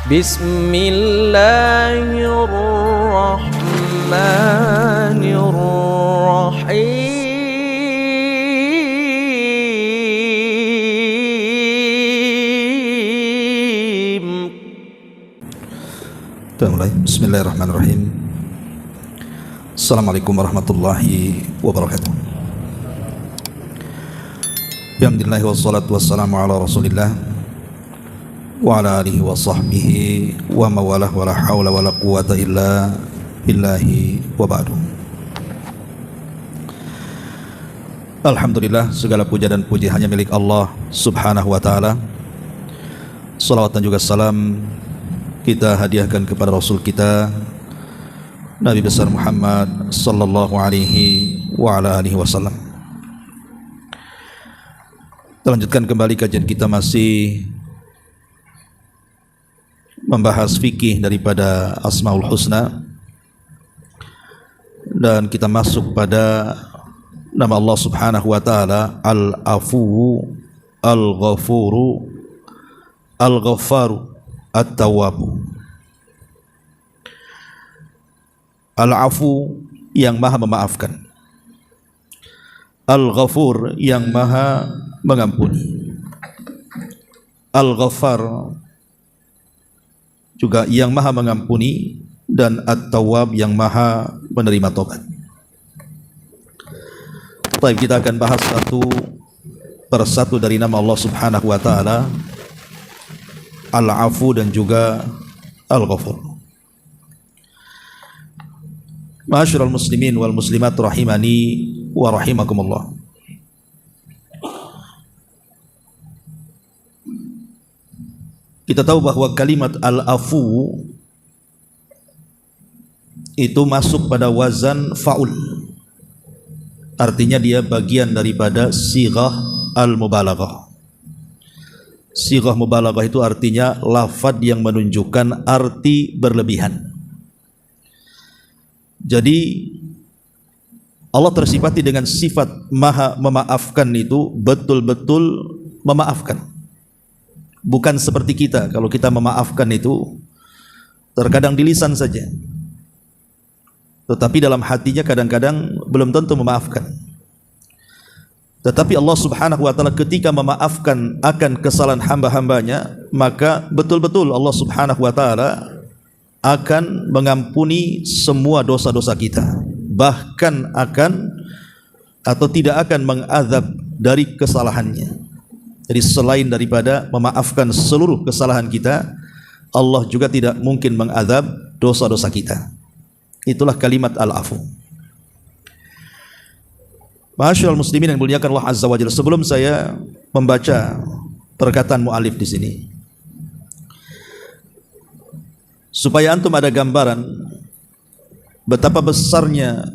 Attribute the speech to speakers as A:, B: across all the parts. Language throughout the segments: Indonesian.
A: Bismillahirrahmanirrahim.
B: Kita mulai. Bismillahirrahmanirrahim. Assalamualaikum warahmatullahi wabarakatuh. Alhamdulillah wassalatu wassalamu ala rasulillah wa ala alihi wa sahbihi wa mawalah wa la hawla wa la quwata illa billahi wa ba'du. Alhamdulillah, segala puja dan puji hanya milik Allah subhanahu wa ta'ala. Salawat dan juga salam kita hadiahkan kepada Rasul kita Nabi besar Muhammad sallallahu alaihi wa ala alihi wasallam. Kita lanjutkan kembali kajian kita, masih membahas fikih daripada Asmaul Husna, dan kita masuk pada nama Allah subhanahu wa ta'ala Al-Afu, Al-Ghafuru, Al-Ghafaru, At-Tawwabu. Al-Afu yang maha memaafkan, Al-Ghafur yang maha mengampuni, Al-Ghafar juga yang maha mengampuni, dan At-Tawwab yang maha menerima tobat. Baik, kita akan bahas satu persatu dari nama Allah subhanahu wa ta'ala Al-Afu dan juga Al-Ghafur. Ma'asyiral muslimin wal muslimat rahimani wa rahimakumullah. Kita tahu bahwa kalimat Al-Afu itu masuk pada wazan fa'ul. Artinya dia bagian daripada sighah al-mubalaghah. Sighah mubalaghah itu artinya lafadz yang menunjukkan arti berlebihan. Jadi Allah tersifati dengan sifat maha memaafkan, itu betul-betul memaafkan. Bukan seperti kita, kalau kita memaafkan itu terkadang di lisan saja, tetapi dalam hatinya kadang-kadang belum tentu memaafkan. Tetapi Allah subhanahu wa ta'ala ketika memaafkan akan kesalahan hamba-hambanya, maka betul-betul Allah subhanahu wa ta'ala akan mengampuni semua dosa-dosa kita, bahkan akan atau tidak akan mengazab dari kesalahannya. Jadi selain daripada memaafkan seluruh kesalahan kita, Allah juga tidak mungkin mengazab dosa-dosa kita. Itulah kalimat Al-Afu. Ma'asyiral muslimin yang dimuliakan Allah azza wajalla, sebelum saya membaca perkataan mu'alif di sini, supaya antum ada gambaran betapa besarnya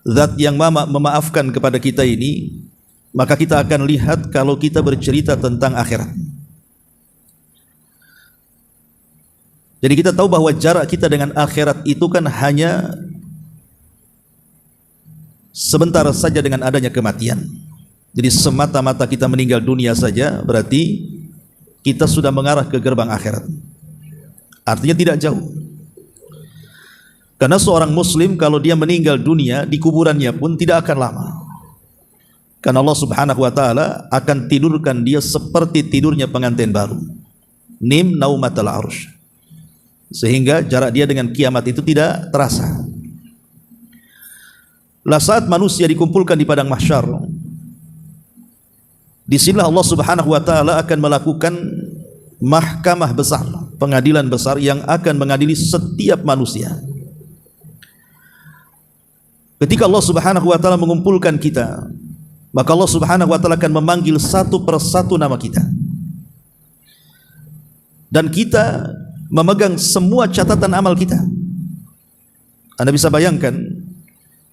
B: zat yang memaafkan kepada kita ini, maka kita akan lihat kalau kita bercerita tentang akhirat. Jadi kita tahu bahwa jarak kita dengan akhirat itu kan hanya sebentar saja dengan adanya kematian. Jadi semata-mata kita meninggal dunia saja berarti kita sudah mengarah ke gerbang akhirat. Artinya tidak jauh. Karena seorang muslim kalau dia meninggal dunia, di kuburannya pun tidak akan lama. Karena Allah subhanahu wa ta'ala akan tidurkan dia seperti tidurnya pengantin baru. Nim naumatal arsh. Sehingga jarak dia dengan kiamat itu tidak terasa. Lah saat manusia dikumpulkan di padang mahsyar, disinilah Allah subhanahu wa ta'ala akan melakukan mahkamah besar, pengadilan besar yang akan mengadili setiap manusia. Ketika Allah subhanahu wa ta'ala mengumpulkan kita, maka Allah subhanahu wa ta'ala akan memanggil satu persatu nama kita, dan kita memegang semua catatan amal kita. Anda bisa bayangkan,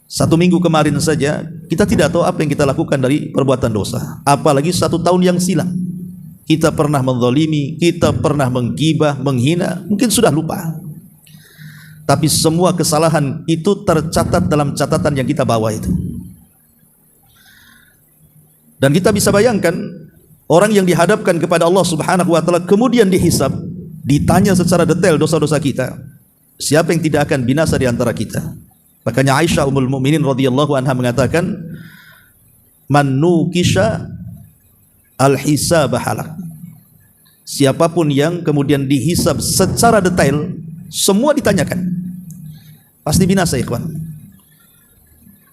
B: satu minggu kemarin saja kita tidak tahu apa yang kita lakukan dari perbuatan dosa, apalagi 1 tahun yang silam. Kita pernah menzalimi, kita pernah menggibah, menghina, mungkin sudah lupa. Tapi semua kesalahan itu tercatat dalam catatan yang kita bawa itu. Dan kita bisa bayangkan orang yang dihadapkan kepada Allah subhanahu wa ta'ala kemudian dihisab, ditanya secara detail dosa-dosa kita, siapa yang tidak akan binasa di antara kita? Makanya Aisyah Ummul Mukminin radhiyallahu anha mengatakan, man nukisha al-hisab halak. Siapapun yang kemudian dihisab secara detail, semua ditanyakan, pasti binasa, ikhwan.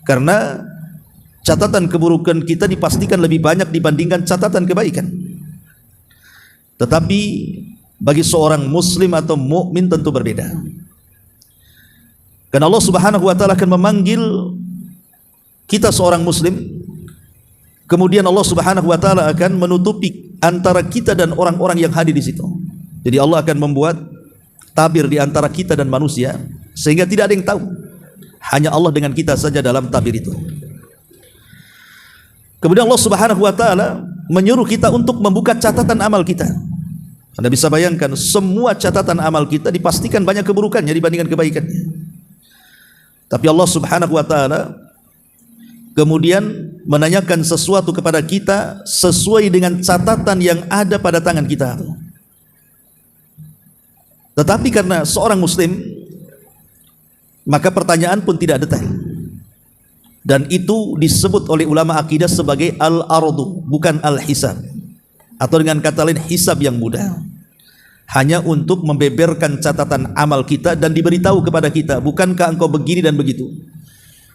B: Karena catatan keburukan kita dipastikan lebih banyak dibandingkan catatan kebaikan. Tetapi bagi seorang muslim atau mukmin tentu berbeda. Karena Allah Subhanahu wa taala akan memanggil kita seorang muslim, kemudian Allah Subhanahu wa taala akan menutupi antara kita dan orang-orang yang hadir di situ. Jadi Allah akan membuat tabir di antara kita dan manusia sehingga tidak ada yang tahu. Hanya Allah dengan kita saja dalam tabir itu. Kemudian Allah Subhanahu wa taala menyuruh kita untuk membuka catatan amal kita. Anda bisa bayangkan semua catatan amal kita dipastikan banyak keburukannya dibandingkan kebaikannya. Tapi Allah Subhanahu wa taala kemudian menanyakan sesuatu kepada kita sesuai dengan catatan yang ada pada tangan kita. Tetapi karena seorang muslim, maka pertanyaan pun tidak detail. Dan itu disebut oleh ulama akidah sebagai al-ardu, bukan al-hisab. Atau dengan kata lain hisab yang mudah. Hanya untuk membeberkan catatan amal kita dan diberitahu kepada kita, bukankah engkau begini dan begitu?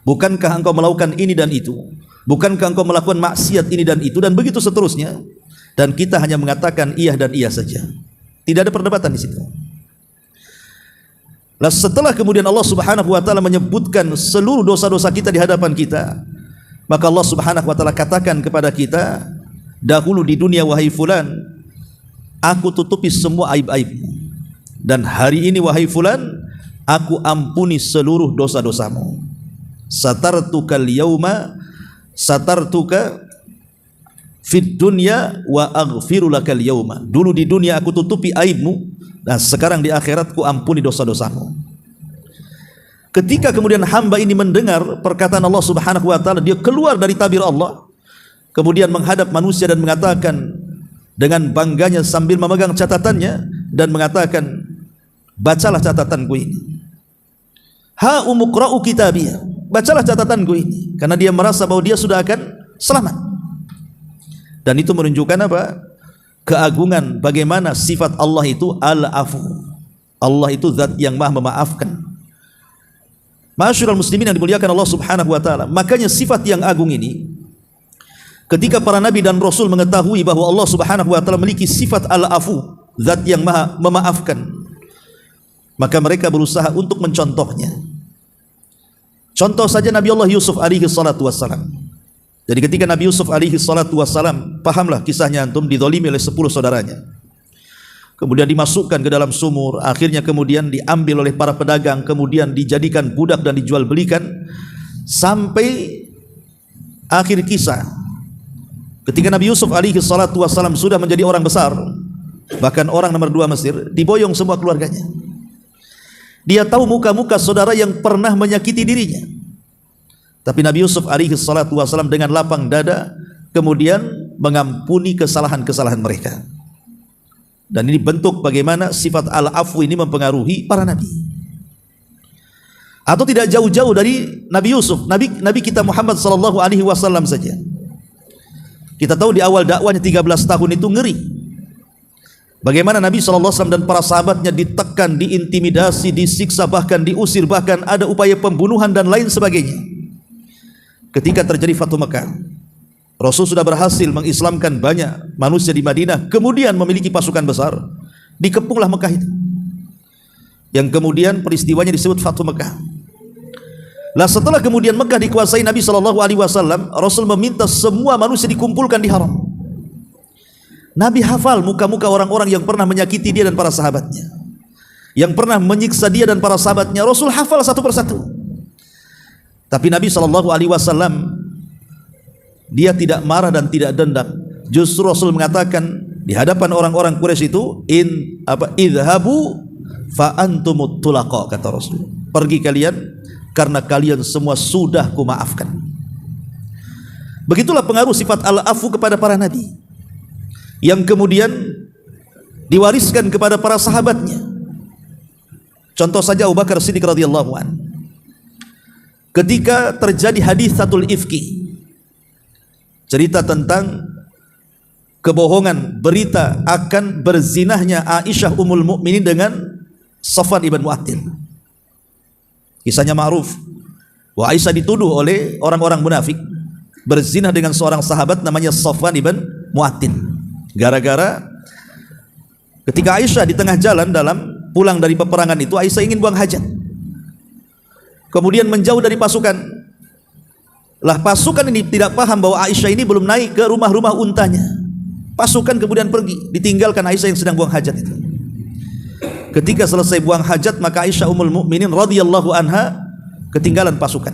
B: Bukankah engkau melakukan ini dan itu? Bukankah engkau melakukan maksiat ini dan itu, dan begitu seterusnya? Dan kita hanya mengatakan iya dan iya saja. Tidak ada perdebatan di situ. Nah, setelah kemudian Allah Subhanahu wa taala menyebutkan seluruh dosa-dosa kita di hadapan kita, maka Allah Subhanahu wa taala katakan kepada kita, dahulu di dunia wahai fulan, aku tutupi semua aib-aibmu, dan hari ini wahai fulan, aku ampuni seluruh dosa-dosamu. Satartuka al-yauma satartuka fid dunya wa aghfiru lakal yauma. Dulu di dunia aku tutupi aibmu, dan sekarang di akhirat ku ampuni dosa-dosamu. Ketika kemudian hamba ini mendengar perkataan Allah Subhanahu wa taala, dia keluar dari tabir Allah, kemudian menghadap manusia dan mengatakan dengan bangganya sambil memegang catatannya dan mengatakan, bacalah catatanku ini. Ha umqra'u kitabiyah. Bacalah catatanku ini, karena dia merasa bahwa dia sudah akan selamat. Dan itu menunjukkan apa? Keagungan bagaimana sifat Allah itu al-afu. Allah itu zat yang maha memaafkan. Ma'asyiral muslimin yang dimuliakan Allah Subhanahu wa taala, makanya sifat yang agung ini, ketika para nabi dan rasul mengetahui bahwa Allah Subhanahu wa taala memiliki sifat al-afu, zat yang maha memaafkan, maka mereka berusaha untuk mencontohnya. Contoh saja Nabi Allah Yusuf alaihi salatu wassalam. Jadi ketika Nabi Yusuf alaihi salatu wassalam, pahamlah kisahnya antum, dizalimi oleh 10 saudaranya, kemudian dimasukkan ke dalam sumur, akhirnya kemudian diambil oleh para pedagang, kemudian dijadikan budak dan dijual belikan, sampai akhir kisah ketika Nabi Yusuf alaihi salatu wassalam sudah menjadi orang besar, bahkan orang nomor 2 Mesir, diboyong semua keluarganya. Dia tahu muka-muka saudara yang pernah menyakiti dirinya. Tapi Nabi Yusuf alaihi salatu wasallam dengan lapang dada kemudian mengampuni kesalahan-kesalahan mereka. Dan ini bentuk bagaimana sifat al-afwi ini mempengaruhi para nabi. Atau tidak jauh-jauh dari Nabi Yusuf, Nabi kita Muhammad sallallahu alaihi wasallam saja. Kita tahu di awal dakwahnya 13 tahun itu ngeri. Bagaimana Nabi SAW dan para sahabatnya ditekan, diintimidasi, disiksa, bahkan diusir, bahkan ada upaya pembunuhan dan lain sebagainya. Ketika terjadi Fathu Mekah, Rasul sudah berhasil mengislamkan banyak manusia di Madinah, kemudian memiliki pasukan besar, dikepunglah Mekah itu, yang kemudian peristiwanya disebut Fathu Mekah. Lah setelah kemudian Mekah dikuasai Nabi SAW, Rasul meminta semua manusia dikumpulkan di haram. Nabi hafal muka-muka orang-orang yang pernah menyakiti dia dan para sahabatnya, yang pernah menyiksa dia dan para sahabatnya. Rasul hafal satu persatu. Tapi Nabi SAW dia tidak marah dan tidak dendam. Justru Rasul mengatakan di hadapan orang-orang Quraisy itu, idhabu fa antumut tulaqa, kata Rasul. Pergi kalian karena kalian semua sudah kumaafkan. Begitulah pengaruh sifat al-afu kepada para nabi, yang kemudian diwariskan kepada para sahabatnya. Contoh saja Abu Bakar Siddiq radhiyallahu an. Ketika terjadi haditsatul ifki, cerita tentang kebohongan berita akan berzinahnya Aisyah ummul mukminin dengan Safwan ibn Mu'attil. Kisahnya ma'ruf. Wa Aisyah dituduh oleh orang-orang munafik berzinah dengan seorang sahabat namanya Safwan ibn Mu'attil. Gara-gara ketika Aisyah di tengah jalan dalam pulang dari peperangan itu, Aisyah ingin buang hajat. Kemudian menjauh dari pasukan. Lah pasukan ini tidak paham bahwa Aisyah ini belum naik ke rumah-rumah untanya. Pasukan kemudian pergi, ditinggalkan Aisyah yang sedang buang hajat itu. Ketika selesai buang hajat, maka Aisyah ummul mukminin radhiyallahu anha ketinggalan pasukan.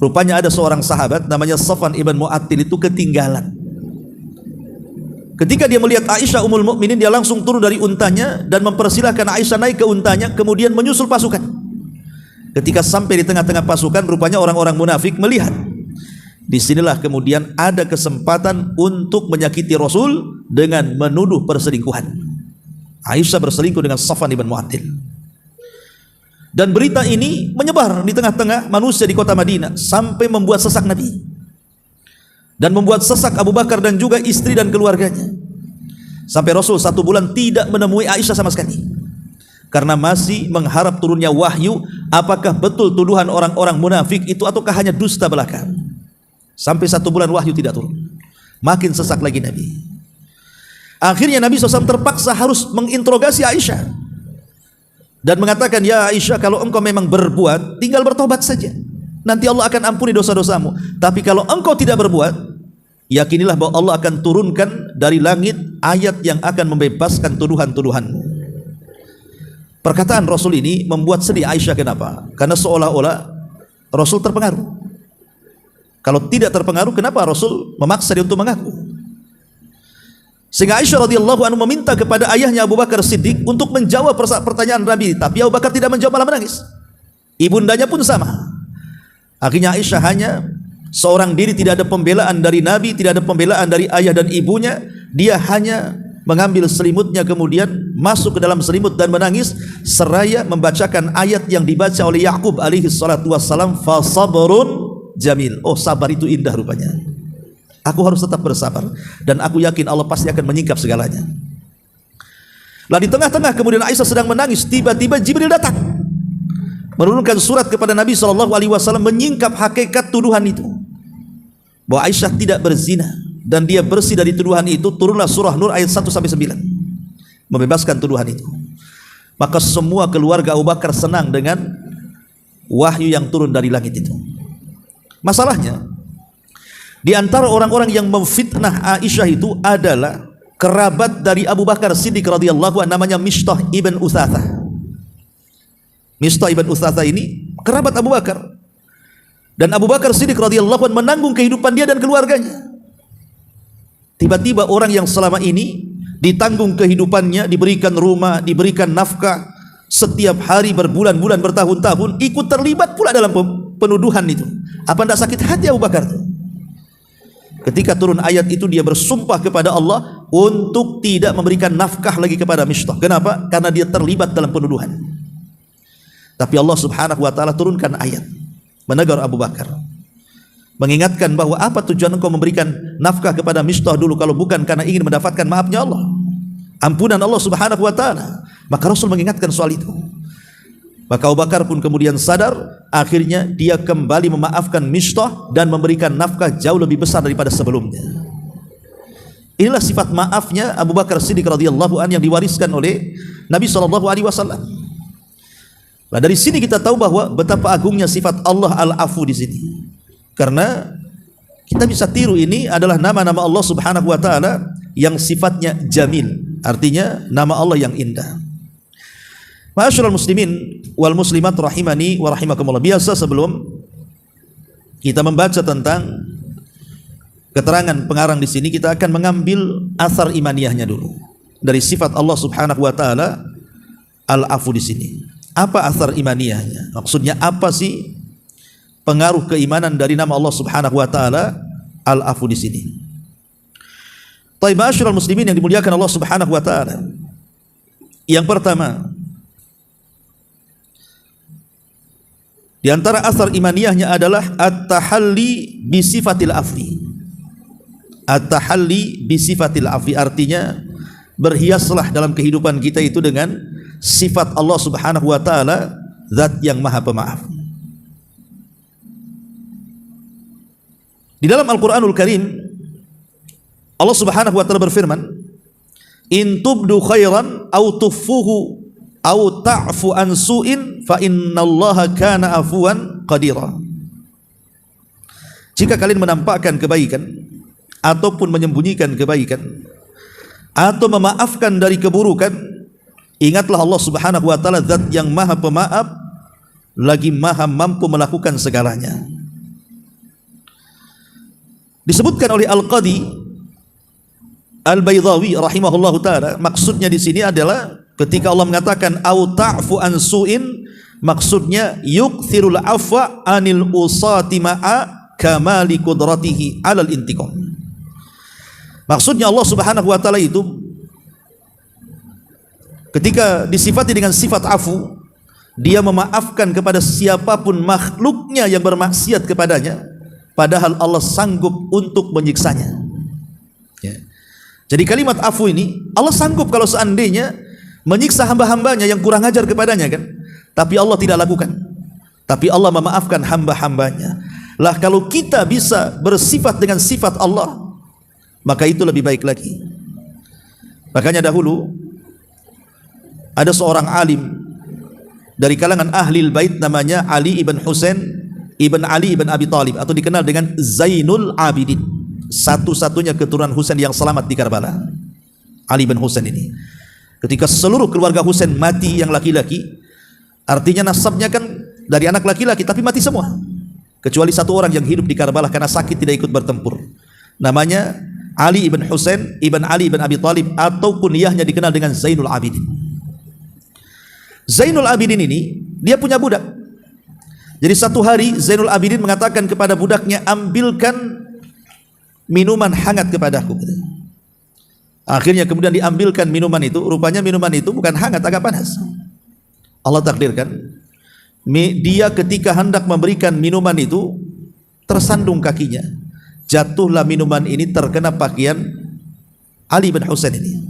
B: Rupanya ada seorang sahabat namanya Safwan ibn Mu'attil itu ketinggalan. Ketika dia melihat Aisyah ummul mukminin, dia langsung turun dari untanya dan mempersilahkan Aisyah naik ke untanya, kemudian menyusul pasukan. Ketika sampai di tengah-tengah pasukan, rupanya orang-orang munafik melihat. Disinilah kemudian ada kesempatan untuk menyakiti Rasul dengan menuduh perselingkuhan. Aisyah berselingkuh dengan Safwan ibn Mu'attil. Dan berita ini menyebar di tengah-tengah manusia di kota Madinah sampai membuat sesak Nabi dan membuat sesak Abu Bakar dan juga istri dan keluarganya. Sampai Rasul 1 bulan tidak menemui Aisyah sama sekali, karena masih mengharap turunnya wahyu apakah betul tuduhan orang-orang munafik itu ataukah hanya dusta belaka. Sampai 1 bulan wahyu tidak turun, makin sesak lagi Nabi. Akhirnya Nabi SAW terpaksa harus menginterogasi Aisyah dan mengatakan, ya Aisyah, kalau engkau memang berbuat, tinggal bertobat saja, nanti Allah akan ampuni dosa-dosamu. Tapi kalau engkau tidak berbuat, yakinilah bahwa Allah akan turunkan dari langit ayat yang akan membebaskan tuduhan-tuduhanmu. Perkataan Rasul ini membuat sedih Aisyah. Kenapa? Karena seolah-olah Rasul terpengaruh. Kalau tidak terpengaruh, kenapa Rasul memaksa dia untuk mengaku? Sehingga Aisyah radhiyallahu anhu meminta kepada ayahnya Abu Bakar Siddiq untuk menjawab pertanyaan Nabi, tapi Abu Bakar tidak menjawab, malah menangis. Ibundanya pun sama. Akhirnya Aisyah hanya seorang diri, tidak ada pembelaan dari Nabi, tidak ada pembelaan dari ayah dan ibunya. Dia hanya mengambil selimutnya, kemudian masuk ke dalam selimut dan menangis seraya membacakan ayat yang dibaca oleh Yakub alaihi salatu wassalam, fa sabrun jamil. Oh, sabar itu indah rupanya. Aku harus tetap bersabar dan aku yakin Allah pasti akan menyingkap segalanya. Lah di tengah-tengah kemudian Aisyah sedang menangis, tiba-tiba Jibril datang menurunkan surat kepada Nabi SAW menyingkap hakikat tuduhan itu, bahwa Aisyah tidak berzina dan dia bersih dari tuduhan itu. Turunlah surah Nur ayat 1-9 membebaskan tuduhan itu. Maka semua keluarga Abu Bakar senang dengan wahyu yang turun dari langit itu. Masalahnya, di antara orang-orang yang memfitnah Aisyah itu adalah kerabat dari Abu Bakar Siddiq radhiyallahu anhu, namanya Mistah ibn Utsatsah. Mistah ibn Utsatsah ini kerabat Abu Bakar, dan Abu Bakar Siddiq radhiyallahu anhu menanggung kehidupan dia dan keluarganya. Tiba-tiba orang yang selama ini ditanggung kehidupannya, diberikan rumah, diberikan nafkah setiap hari berbulan-bulan, bertahun-tahun, ikut terlibat pula dalam penuduhan itu. Apa tidak sakit hati Abu Bakar itu? Ketika turun ayat itu, dia bersumpah kepada Allah untuk tidak memberikan nafkah lagi kepada Mistah. Kenapa? Karena dia terlibat dalam penuduhan. Tapi Allah subhanahu wa ta'ala turunkan ayat menegur Abu Bakar, mengingatkan bahwa apa tujuan engkau memberikan nafkah kepada Mistah dulu kalau bukan karena ingin mendapatkan maafnya Allah, ampunan Allah subhanahu wa ta'ala. Maka Rasul mengingatkan soal itu. Maka Abu Bakar pun kemudian sadar. Akhirnya dia kembali memaafkan Mistah dan memberikan nafkah jauh lebih besar daripada sebelumnya. Inilah sifat maafnya Abu Bakar Siddiq radhiyallahu anhu yang diwariskan oleh Nabi SAW. Nah, dari sini kita tahu bahwa betapa agungnya sifat Allah Al-Afu di sini. Karena kita bisa tiru, ini adalah nama-nama Allah Subhanahu wa taala yang sifatnya jamil, artinya nama Allah yang indah. Ma'asyiral muslimin wal muslimat rahimani wa rahimakumullah. Biasa sebelum kita membaca tentang keterangan pengarang di sini, kita akan mengambil asar imaniyahnya dulu dari sifat Allah Subhanahu wa taala Al-Afu di sini. Apa asar imaniyahnya? Maksudnya apa sih pengaruh keimanan dari nama Allah Subhanahu wa taala Al-Afu di sini? Taib ma'asyiral muslimin yang dimuliakan Allah Subhanahu wa taala. Yang pertama, di antara asar imaniyahnya adalah at-tahalli bi sifatil afwi. At-tahalli bi sifatil afwi artinya berhiaslah dalam kehidupan kita itu dengan sifat Allah Subhanahu wa taala, zat yang maha pemaaf. Di dalam Al-Qur'anul Karim Allah Subhanahu wa taala berfirman, "In tubdu khairan aw tukhfuhu aw ta'fu an su'in fa innallaha kana afuwan qadira." Jika kalian menampakkan kebaikan ataupun menyembunyikan kebaikan atau memaafkan dari keburukan, ingatlah Allah Subhanahu wa taala zat yang maha pemaaf lagi maha mampu melakukan segalanya. Disebutkan oleh Al-Qadi Al-Baydawi rahimahullahu taala, maksudnya di sini adalah ketika Allah mengatakan au ta'fu an su'in, maksudnya yukthirul afwa anil usati ma'a kamali qudratihi 'alal intiqam. Maksudnya Allah Subhanahu wa taala itu ketika disifati dengan sifat afu, dia memaafkan kepada siapapun makhluknya yang bermaksiat kepadanya, padahal Allah sanggup untuk menyiksanya. Ya. Jadi kalimat afu ini Allah sanggup kalau seandainya menyiksa hamba-hambanya yang kurang ajar kepadanya kan, tapi Allah tidak lakukan. Tapi Allah memaafkan hamba-hambanya. Lah kalau kita bisa bersifat dengan sifat Allah, maka itu lebih baik lagi. Makanya dahulu ada seorang alim dari kalangan ahlil bait namanya Ali ibn Husain ibn Ali ibn Abi Talib, atau dikenal dengan Zainul Abidin, satu-satunya keturunan Husain yang selamat di Karbala. Ali bin Husain ini, ketika seluruh keluarga Husain mati yang laki-laki, artinya nasabnya kan dari anak laki-laki, tapi mati semua kecuali satu orang yang hidup di Karbala karena sakit tidak ikut bertempur, namanya Ali ibn Husain ibn Ali ibn Abi Talib, atau kunyahnya dikenal dengan Zainul Abidin. Zainul Abidin ini dia punya budak. Jadi satu hari Zainul Abidin mengatakan kepada budaknya, ambilkan minuman hangat kepadaku. Akhirnya kemudian diambilkan minuman itu, rupanya minuman itu bukan hangat, agak panas. Allah takdirkan dia ketika hendak memberikan minuman itu tersandung kakinya, jatuhlah minuman ini terkena pakaian Ali bin Husain ini.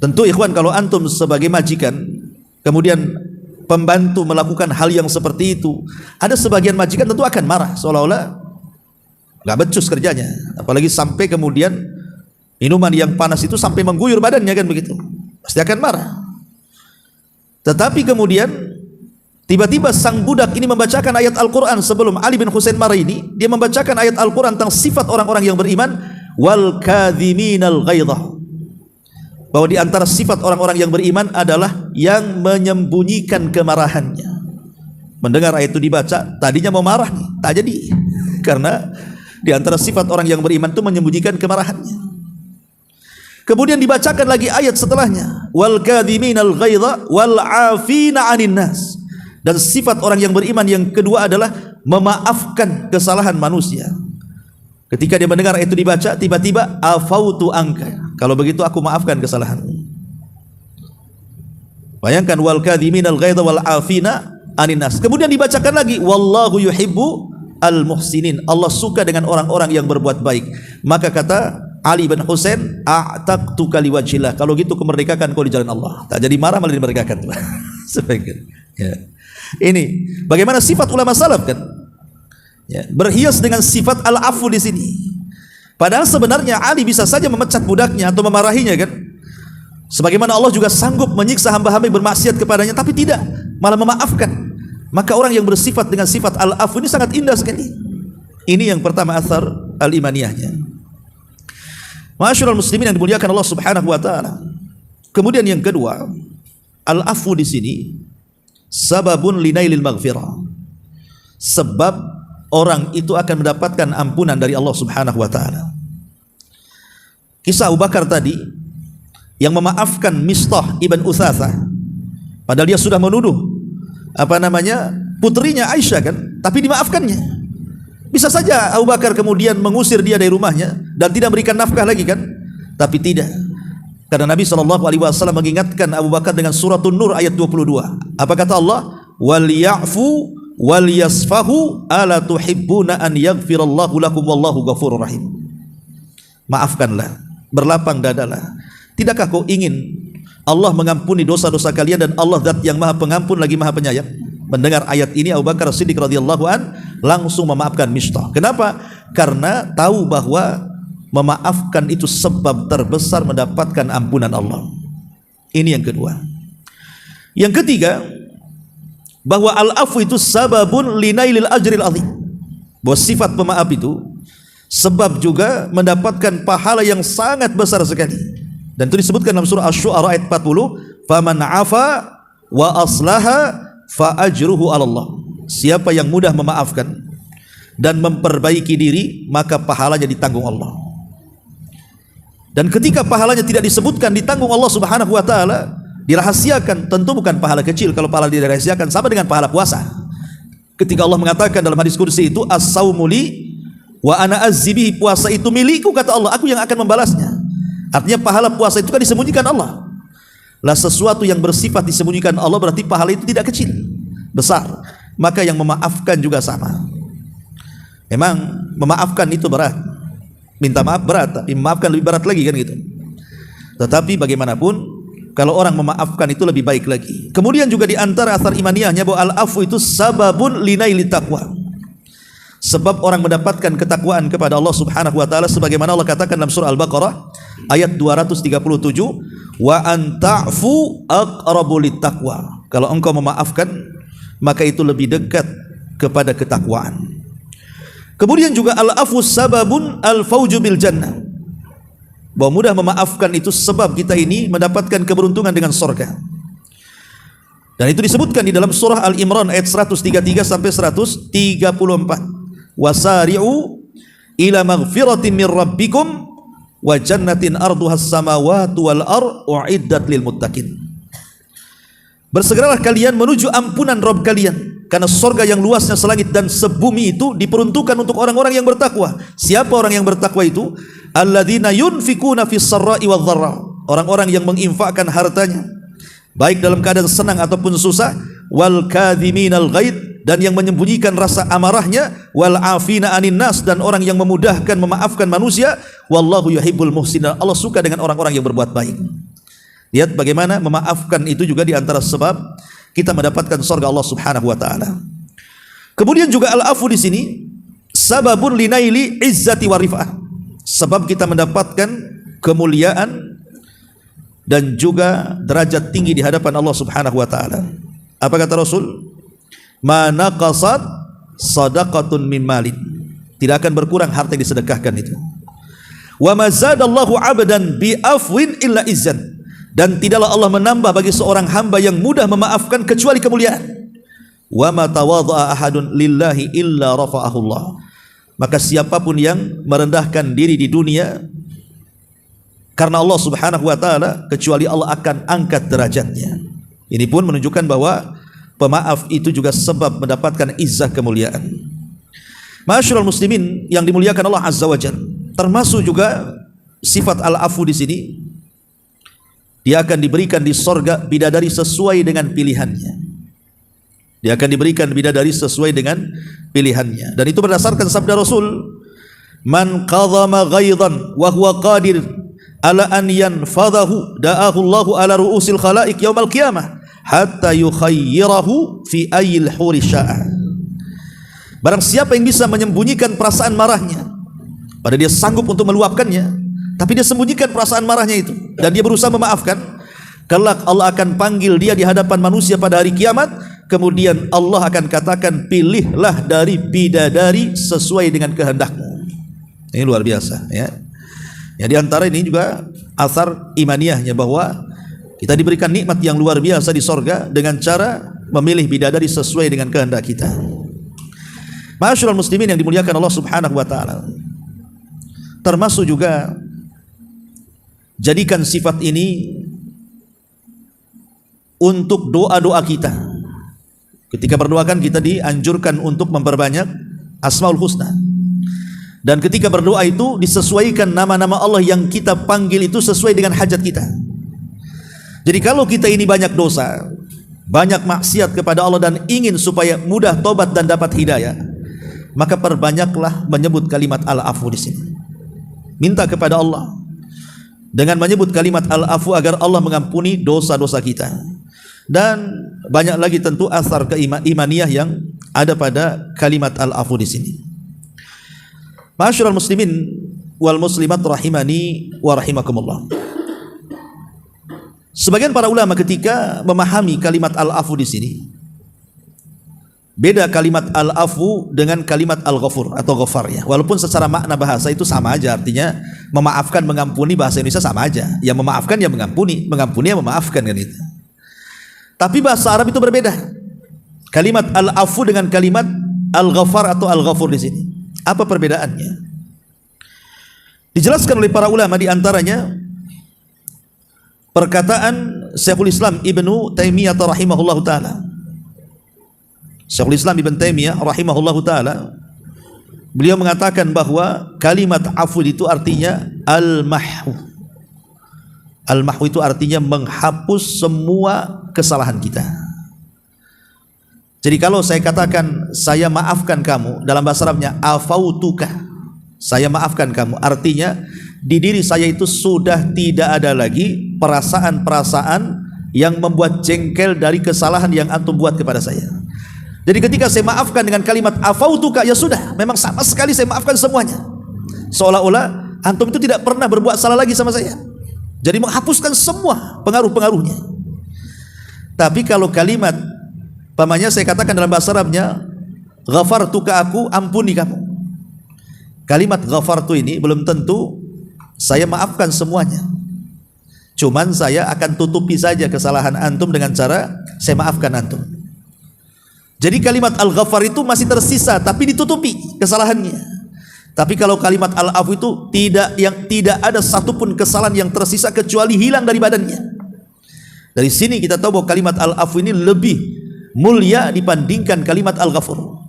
B: Tentu ikhwan, kalau antum sebagai majikan kemudian pembantu melakukan hal yang seperti itu, ada sebagian majikan tentu akan marah, seolah-olah gak becus kerjanya, apalagi sampai kemudian minuman yang panas itu sampai mengguyur badannya kan begitu, pasti akan marah. Tetapi kemudian tiba-tiba sang budak ini membacakan ayat Al-Quran. Sebelum Ali bin Husain marah ini, dia membacakan ayat Al-Quran tentang sifat orang-orang yang beriman, wal kadhiminal ghaidha, bahwa di antara sifat orang-orang yang beriman adalah yang menyembunyikan kemarahannya. Mendengar ayat itu dibaca, tadinya mau marah nih, tak jadi, karena di antara sifat orang yang beriman itu menyembunyikan kemarahannya. Kemudian dibacakan lagi ayat setelahnya, wal kadhiminal ghaidha wal 'afina 'anil nas, dan sifat orang yang beriman yang kedua adalah memaafkan kesalahan manusia. Ketika dia mendengar itu dibaca, tiba-tiba afautu angka, kalau begitu aku maafkan kesalahanmu. Bayangkan, wal kadhiminal ghaidha wal 'afina 'anil nas. Kemudian dibacakan lagi, wallahu yuhibbu al muhsinin, Allah suka dengan orang-orang yang berbuat baik. Maka kata Ali bin Husain, a'taqtuka liwajhillah, kalau gitu kemerdekakan kau di jalan Allah. Tak jadi marah, malah dimerdekakan. Sebagian. Ya. Ini bagaimana sifat ulama salaf kan? Ya, berhias dengan sifat al-afu di sini. Padahal sebenarnya Ali bisa saja memecat budaknya atau memarahinya kan? Sebagaimana Allah juga sanggup menyiksa hamba-hamba yang bermaksiat kepadanya, tapi tidak, malah memaafkan. Maka orang yang bersifat dengan sifat al-afu ini sangat indah sekali. Ini yang pertama athar al-imaniyahnya. Ma'asyiral muslimin yang dimuliakan Allah Subhanahu wa taala. Kemudian yang kedua, al-afu di sini sababun linailil maghfirah. Sebab orang itu akan mendapatkan ampunan dari Allah Subhanahu wa taala. Kisah Abu Bakar tadi yang memaafkan Mistah ibn Utsatsah, padahal dia sudah menuduh putrinya Aisyah kan, tapi dimaafkannya. Bisa saja Abu Bakar kemudian mengusir dia dari rumahnya dan tidak berikan nafkah lagi kan? Tapi tidak. Karena Nabi SAW mengingatkan Abu Bakar dengan suratun Nur ayat 22. Apa kata Allah? Wal ya'fu wal yasfahu ala tuhibbuna an yaghfirallahu lakum wallahu ghafurur rahim. Maafkanlah, berlapang dadalah. Tidakkah kau ingin Allah mengampuni dosa-dosa kalian dan Allah zat yang maha pengampun lagi maha penyayang? Mendengar ayat ini Abu Bakar Siddiq radhiyallahu an langsung memaafkan Mistah. Kenapa? Karena tahu bahwa memaafkan itu sebab terbesar mendapatkan ampunan Allah. Ini yang kedua. Yang ketiga, bahwa al-afu itu sababun linailil ajril azim. Bahwa sifat pemaaf itu sebab juga mendapatkan pahala yang sangat besar sekali. Dan itu disebutkan dalam surah Asy-Syu'ara ayat 40, faman afa wa aslaha fa ajruhu 'ala Allah. Siapa yang mudah memaafkan dan memperbaiki diri, maka pahalanya ditanggung Allah. Dan ketika pahalanya tidak disebutkan ditanggung Allah Subhanahu wa taala, dirahasiakan, tentu bukan pahala kecil. Kalau pahala dirahasiakan sama dengan pahala puasa. Ketika Allah mengatakan dalam hadis kursi itu, as-saumu li wa ana azzibihi, puasa itu milikku kata Allah, aku yang akan membalasnya. Artinya pahala puasa itu kan disembunyikan Allah. Lah sesuatu yang bersifat disembunyikan Allah berarti pahala itu tidak kecil, besar. Maka yang memaafkan juga sama. Memang memaafkan itu berat. Minta maaf berat, tapi memaafkan lebih berat lagi kan gitu. Tetapi bagaimanapun kalau orang memaafkan itu lebih baik lagi. Kemudian juga di antara asar imaniyahnya bahwa al-afu itu sababun linaili taqwa. Sebab orang mendapatkan ketakwaan kepada Allah Subhanahu wa taala sebagaimana Allah katakan dalam surah Al-Baqarah ayat 237, wa anta'fu aqrabu littaqwa. Kalau engkau memaafkan maka itu lebih dekat kepada ketakwaan. Kemudian juga al-afu sababun al-fauju bil jannah. Bahwa mudah memaafkan itu sebab kita ini mendapatkan keberuntungan dengan surga. Dan itu disebutkan di dalam surah Al-Imran ayat 133 sampai 134. Wasari'u ila maghfiratin min rabbikum wa jannatin arduhas samawati wal ar uiddat lil muttaqin. Bersegeralah kalian menuju ampunan Rabb kalian, karena surga yang luasnya selangit dan sebumi itu diperuntukkan untuk orang-orang yang bertakwa. Siapa orang yang bertakwa itu? Alladzina yunfikuna fis sarra'i wadh dharra. Orang-orang yang menginfakkan hartanya baik dalam keadaan senang ataupun susah, wal kadhiminal ghaid, dan yang menyembunyikan rasa amarahnya, wal afina anin nas, dan orang yang memudahkan memaafkan manusia, wallahu yuhibbul muhsinin. Allah suka dengan orang-orang yang berbuat baik. Lihat bagaimana memaafkan itu juga di antara sebab kita mendapatkan surga Allah Subhanahu wa taala. Kemudian juga al-afu di sini sababun linaili izzati wa rif'ah. Sebab kita mendapatkan kemuliaan dan juga derajat tinggi di hadapan Allah Subhanahu wa taala. Apa kata Rasul? Ma naqasat sadaqatun min malin. Tidak akan berkurang harta yang disedekahkan itu. Wa ma zadallahu 'abdan bi afwin illa izzan. Dan tidaklah Allah menambah bagi seorang hamba yang mudah memaafkan kecuali kemuliaan. Wa ma tawadha'a ahadun lillahi illa rafa'ahu Allah. Maka siapapun yang merendahkan diri di dunia karena Allah Subhanahu wa taala, kecuali Allah akan angkat derajatnya. Ini pun menunjukkan bahwa pemaaf itu juga sebab mendapatkan izzah kemuliaan. Ma'asyiral muslimin yang dimuliakan Allah Azza wa Jalla, termasuk juga sifat al-afu di sini, dia akan diberikan di sorga bidadari sesuai dengan pilihannya. Dia akan diberikan bidadari sesuai dengan pilihannya. Dan itu berdasarkan sabda Rasul, man qadhama ghaidhan wa huwa qadir ala an yanfadhahu da'ahu Allahu ala ru'usil khalaiq yaumal qiyamah hatta yukhayyirahu fi ayil huri sya'a. Barang siapa yang bisa menyembunyikan perasaan marahnya, pada dia sanggup untuk meluapkannya, tapi dia sembunyikan perasaan marahnya itu dan dia berusaha memaafkan, kelak Allah akan panggil dia di hadapan manusia pada hari kiamat. Kemudian Allah akan katakan, pilihlah dari bidadari sesuai dengan kehendakmu. Ini luar biasa ya. Ya, di antara ini juga asar imaniyahnya bahwa kita diberikan nikmat yang luar biasa di sorga dengan cara memilih bidadari sesuai dengan kehendak kita. Ma'asyiral muslimin yang dimuliakan Allah Subhanahu wa taala, termasuk juga jadikan sifat ini untuk doa-doa kita. Ketika berdoakan kita dianjurkan untuk memperbanyak Asmaul Husna. Dan ketika berdoa itu disesuaikan nama-nama Allah yang kita panggil itu sesuai dengan hajat kita. Jadi kalau kita ini banyak dosa, banyak maksiat kepada Allah dan ingin supaya mudah tobat dan dapat hidayah, maka perbanyaklah menyebut kalimat al-afu di sini. Minta kepada Allah dengan menyebut kalimat al-afu agar Allah mengampuni dosa-dosa kita. Dan banyak lagi tentu asar keimaniyah yang ada pada kalimat al-afu di sini. Ma'asyiral muslimin wal muslimat rahimani wa rahimakumullah. Sebagian para ulama ketika memahami kalimat al-afu di sini, beda kalimat al-afu dengan kalimat al-ghafur atau ghafar ya. Walaupun secara makna bahasa itu sama aja, artinya memaafkan, mengampuni, bahasa Indonesia sama aja. Yang memaafkan ya mengampuni, mengampuni ya memaafkan kan itu. Tapi bahasa Arab itu berbeda. Kalimat al-afu dengan kalimat al-ghafar atau al-ghafur di sini. Apa perbedaannya? Dijelaskan oleh para ulama, di antaranya perkataan Syekhul Islam Ibnu Taimiyah rahimahullahu taala. Syekhul Islam Ibnu Taimiyah rahimahullahu taala, beliau mengatakan bahwa kalimat afu itu artinya al-mahwu. Al-mahwu itu artinya menghapus semua kesalahan kita. Jadi kalau saya katakan saya maafkan kamu, dalam bahasa Arabnya afautuka, saya maafkan kamu, artinya di diri saya itu sudah tidak ada lagi perasaan-perasaan yang membuat jengkel dari kesalahan yang antum buat kepada saya. Jadi ketika saya maafkan dengan kalimat afautuka, ya sudah, memang sama sekali saya maafkan semuanya. Seolah-olah antum itu tidak pernah berbuat salah lagi sama saya. Jadi menghapuskan semua pengaruh-pengaruhnya. Tapi kalau kalimat, pamannya saya katakan dalam bahasa Arabnya ghafartuka, aku ampuni kamu. Kalimat ghafartu ini belum tentu saya maafkan semuanya. Cuman saya akan tutupi saja kesalahan antum dengan cara saya maafkan antum. Jadi kalimat al-ghafar itu masih tersisa tapi ditutupi kesalahannya. Tapi kalau kalimat al-afu itu tidak ada satupun kesalahan yang tersisa kecuali hilang dari badannya. Dari sini kita tahu bahwa kalimat al-afu ini lebih mulia dibandingkan kalimat al-ghafur.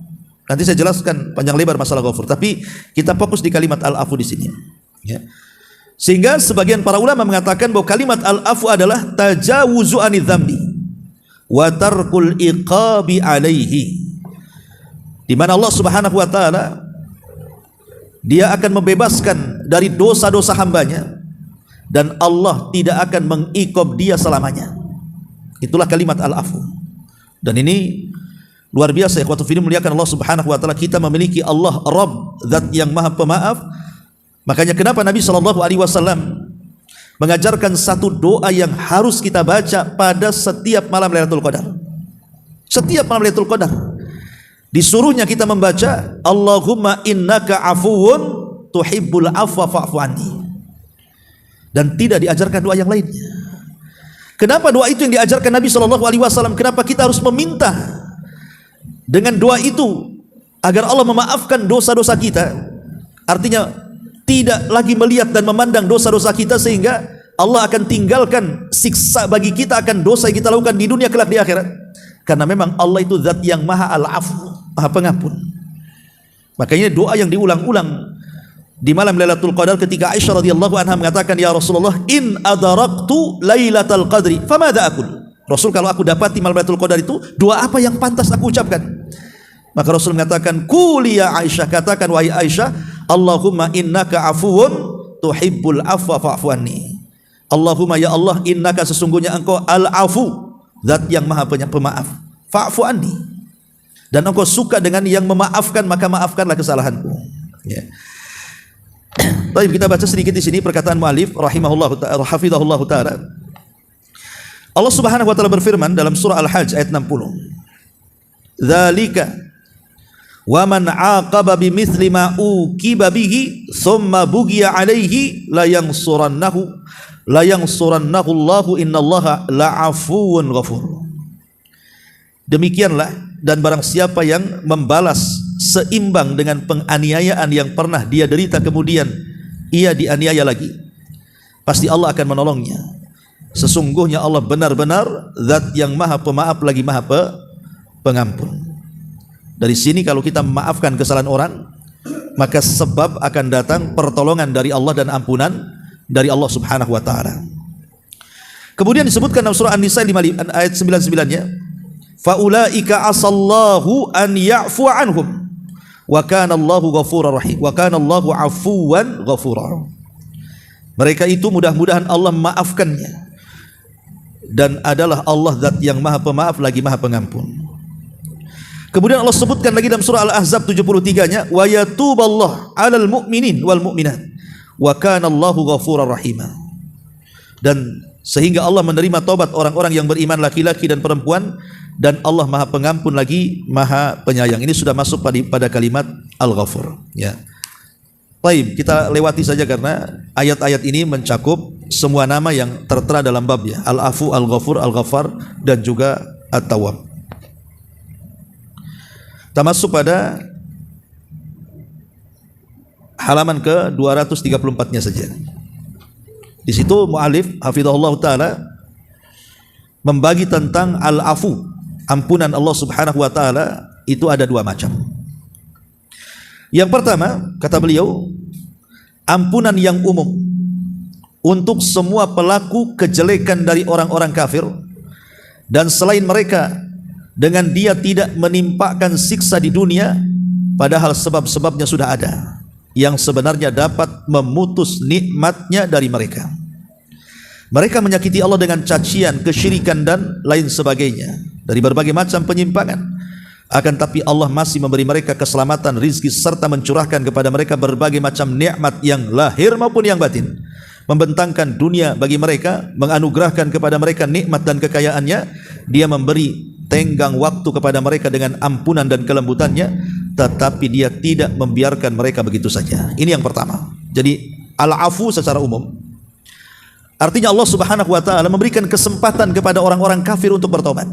B: Nanti saya jelaskan panjang lebar masalah ghafur, tapi kita fokus di kalimat al-afu di sini. Ya. Sehingga sebagian para ulama mengatakan bahwa kalimat al-afu adalah tajawuzu anidz dzambi wa tarkul iqabi alaihi. Di mana Allah Subhanahu wa taala Dia akan membebaskan dari dosa-dosa hambanya dan Allah tidak akan mengiqab dia selamanya. Itulah kalimat al-afu. Dan ini luar biasa ya, ikhwatu fillah, muliakan Allah Subhanahu wa taala. Kita memiliki Allah Rabb, zat yang Maha Pemaaf. Makanya kenapa Nabi SAW mengajarkan satu doa yang harus kita baca pada setiap malam Lailatul Qadar. Setiap malam Lailatul Qadar disuruhnya kita membaca Allahumma innaka afuwun tuhibbul afwa fa'fu anni. Dan tidak diajarkan doa yang lainnya. Kenapa doa itu yang diajarkan Nabi SAW? Kenapa kita harus meminta dengan doa itu agar Allah memaafkan dosa-dosa kita? Artinya tidak lagi melihat dan memandang dosa-dosa kita, sehingga Allah akan tinggalkan siksa bagi kita akan dosa yang kita lakukan di dunia kelak di akhirat. Karena memang Allah itu zat yang maha al-afu, maha pengampun. Makanya doa yang diulang-ulang di malam Lailatul Qadar ketika Aisyah radhiyallahu anha mengatakan, ya Rasulullah, in adaraktu Lailatul Qadri famadza aqul. Rasul, kalau aku dapati malam Lailatul Qadar itu, doa apa yang pantas aku ucapkan? Maka Rasul mengatakan, qul ya Aisyah, katakan wahai Aisyah, Allahumma innaka afuwun tuhibbul afwa fa'fu anni. Allahumma, ya Allah, innaka, sesungguhnya engkau al-afu, zat yang maha pemaaf, fa'fu anni, dan engkau suka dengan yang memaafkan, maka maafkanlah kesalahanku. Ya. Baik, kita baca sedikit di sini perkataan mu'alif rahimahullahu ta'ala, hafizahullahu ta'ala. Allah Subhanahu wa taala berfirman dalam surah Al-Hajj ayat 60. Dzalika wa man 'aqaba bimithli ma uqiba bihi tsumma bughiya 'alaihi la yansurannahu Allahu innallaha la'afuwun ghafur. Demikianlah, dan barang siapa yang membalas seimbang dengan penganiayaan yang pernah dia derita kemudian ia dianiaya lagi, pasti Allah akan menolongnya. Sesungguhnya Allah benar-benar zat yang maha pemaaf lagi maha pengampun. Dari sini kalau kita memaafkan kesalahan orang, maka sebab akan datang pertolongan dari Allah dan ampunan dari Allah Subhanahu wa taala. Kemudian disebutkan dalam surah An-Nisa ayat 99-nya, faulaika asallahu an ya'fu anhum wa kana Allahu ghafurur rahim wa kana Allahu afuwan ghafura. Mereka itu mudah-mudahan Allah memaafkannya, dan adalah Allah zat yang maha pemaaf lagi maha pengampun. Kemudian Allah sebutkan lagi dalam surah Al-Ahzab 73-nya, wa yatuballahu 'alal mu'minin wal mu'minat wa kana Allahu ghafurur rahim. Dan sehingga Allah menerima taubat orang-orang yang beriman laki-laki dan perempuan, dan Allah maha pengampun lagi maha penyayang. Ini sudah masuk pada kalimat Al-Ghafur, ya. Baik, kita lewati saja karena ayat-ayat ini mencakup semua nama yang tertera dalam babnya, Al-Afu, Al-Ghafur, Al-Ghaffar, dan juga At-Tawwab. Kita masuk pada halaman ke 234-nya saja. Di situ mu'alif hafizahullah ta'ala membagi tentang Al-Afu, ampunan Allah Subhanahu wa ta'ala itu ada dua macam. Yang pertama, kata beliau, ampunan yang umum untuk semua pelaku kejelekan dari orang-orang kafir, dan selain mereka, dengan dia tidak menimpakan siksa di dunia, padahal sebab-sebabnya sudah ada yang sebenarnya dapat memutus nikmatnya dari mereka. Mereka menyakiti Allah dengan cacian, kesyirikan, dan lain sebagainya dari berbagai macam penyimpangan. Akan tapi Allah masih memberi mereka keselamatan, rizki, serta mencurahkan kepada mereka berbagai macam nikmat yang lahir maupun yang batin, membentangkan dunia bagi mereka, menganugerahkan kepada mereka nikmat dan kekayaannya. Dia memberi tenggang waktu kepada mereka dengan ampunan dan kelembutannya, tetapi dia tidak membiarkan mereka begitu saja. Ini yang pertama. Jadi Al-Afu secara umum artinya Allah Subhanahu wa ta'ala memberikan kesempatan kepada orang-orang kafir untuk bertobat.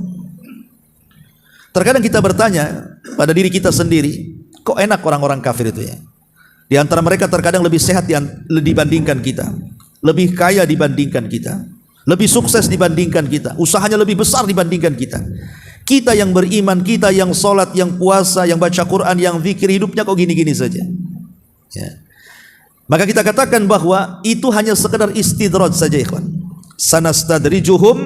B: Terkadang kita bertanya pada diri kita sendiri, kok enak orang-orang kafir itu ya? Di antara mereka terkadang lebih sehat dibandingkan kita, lebih kaya dibandingkan kita, lebih sukses dibandingkan kita, usahanya lebih besar dibandingkan kita. Kita yang beriman, kita yang sholat, yang puasa, yang baca Quran, yang zikir, hidupnya kok gini-gini saja ya. Maka kita katakan bahwa itu hanya sekedar istidraj saja, ikhwan. Sanastadrijuhum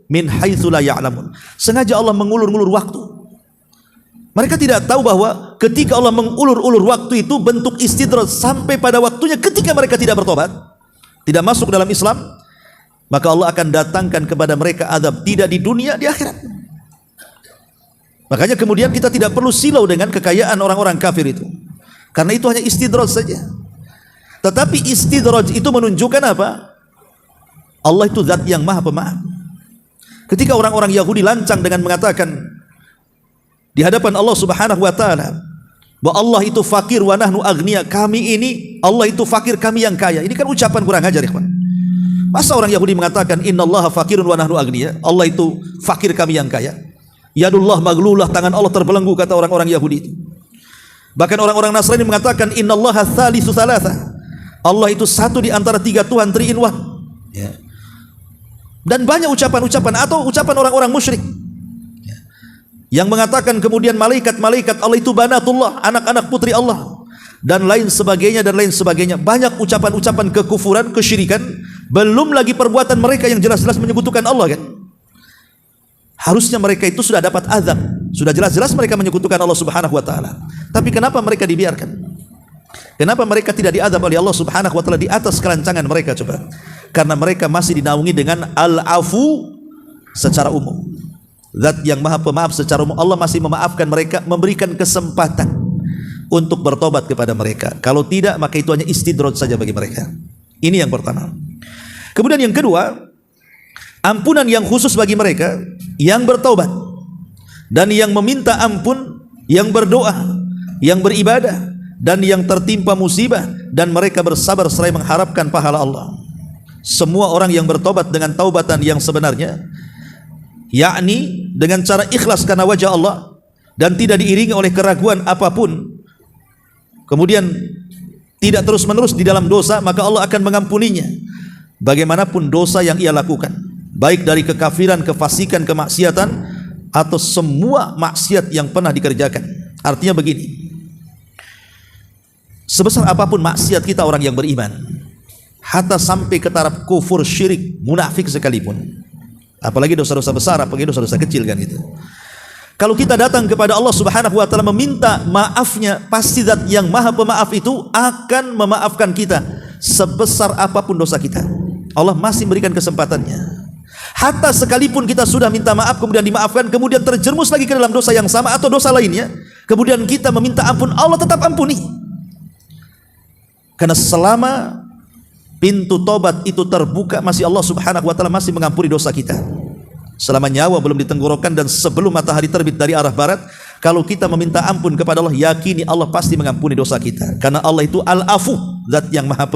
B: min haitsu la ya'lamun. Sengaja Allah mengulur-ulur waktu. Mereka tidak tahu bahwa ketika Allah mengulur-ulur waktu itu bentuk istidraj sampai pada waktunya ketika mereka tidak bertobat, tidak masuk dalam Islam, maka Allah akan datangkan kepada mereka azab tidak di dunia, di akhirat. Makanya kemudian kita tidak perlu silau dengan kekayaan orang-orang kafir itu, karena itu hanya istidraj saja. Tetapi istidraj itu menunjukkan apa? Allah itu zat yang maha pemaaf. Ketika orang-orang Yahudi lancang dengan mengatakan di hadapan Allah Subhanahu wa ta'ala bahwa Allah itu fakir wa nahnu agniya, kami ini, Allah itu fakir, kami yang kaya. Ini kan ucapan kurang ajar, ikhwan. Masa orang Yahudi mengatakan innallaha fakirun wa nahnu agniya, Allah itu fakir, kami yang kaya. Yadullah maglulah, tangan Allah terbelenggu, kata orang-orang Yahudi itu. Bahkan orang-orang Nasrani mengatakan innallaha thalithu thalatha, Allah itu satu di antara tiga Tuhan, three in one ya. Dan banyak ucapan-ucapan atau ucapan orang-orang musyrik yang mengatakan kemudian malaikat-malaikat Allah itu banatullah, anak-anak putri Allah, dan lain sebagainya dan lain sebagainya. Banyak ucapan-ucapan kekufuran, kesyirikan, belum lagi perbuatan mereka yang jelas-jelas menyekutukan Allah kan. Harusnya mereka itu sudah dapat azab, sudah jelas-jelas mereka menyekutukan Allah Subhanahu wa ta'ala. Tapi kenapa mereka dibiarkan? Kenapa mereka tidak diazab oleh Allah Subhanahu wa ta'ala di atas kelancangan mereka? Coba. Karena mereka masih dinaungi dengan Al-Afu secara umum, zat yang maha pemaaf secara umum. Allah masih memaafkan mereka, memberikan kesempatan untuk bertobat kepada mereka. Kalau tidak, maka itu hanya istidraj saja bagi mereka. Ini yang pertama. Kemudian yang kedua, ampunan yang khusus bagi mereka yang bertobat dan yang meminta ampun, yang berdoa, yang beribadah, dan yang tertimpa musibah dan mereka bersabar seraya mengharapkan pahala Allah. Semua orang yang bertobat dengan taubatan yang sebenarnya, yakni dengan cara ikhlas karena wajah Allah dan tidak diiringi oleh keraguan apapun, kemudian tidak terus-menerus di dalam dosa, maka Allah akan mengampuninya bagaimanapun dosa yang ia lakukan, baik dari kekafiran, kefasikan, kemaksiatan, atau semua maksiat yang pernah dikerjakan. Artinya begini, Sebesar apapun maksiat kita orang yang beriman, hatta sampai ke taraf kufur, syirik, munafik sekalipun, apalagi dosa-dosa besar, apalagi dosa-dosa kecil kan itu. Kalau kita datang kepada Allah Subhanahu wa taala meminta maafnya, pasti Zat yang Maha Pemaaf itu akan memaafkan kita sebesar apapun dosa kita. Allah masih memberikan kesempatannya. Hatta sekalipun kita sudah minta maaf kemudian dimaafkan, kemudian terjerumus lagi ke dalam dosa yang sama atau dosa lainnya, kemudian kita meminta ampun, Allah tetap ampuni. Karena selama pintu tobat itu terbuka, masih Allah Subhanahu wa taala masih mengampuni dosa kita. Selama nyawa belum ditenggorokan dan sebelum matahari terbit dari arah barat, kalau kita meminta ampun kepada Allah, yakini Allah pasti mengampuni dosa kita. Karena Allah itu Al-Afu, Zat yang Maha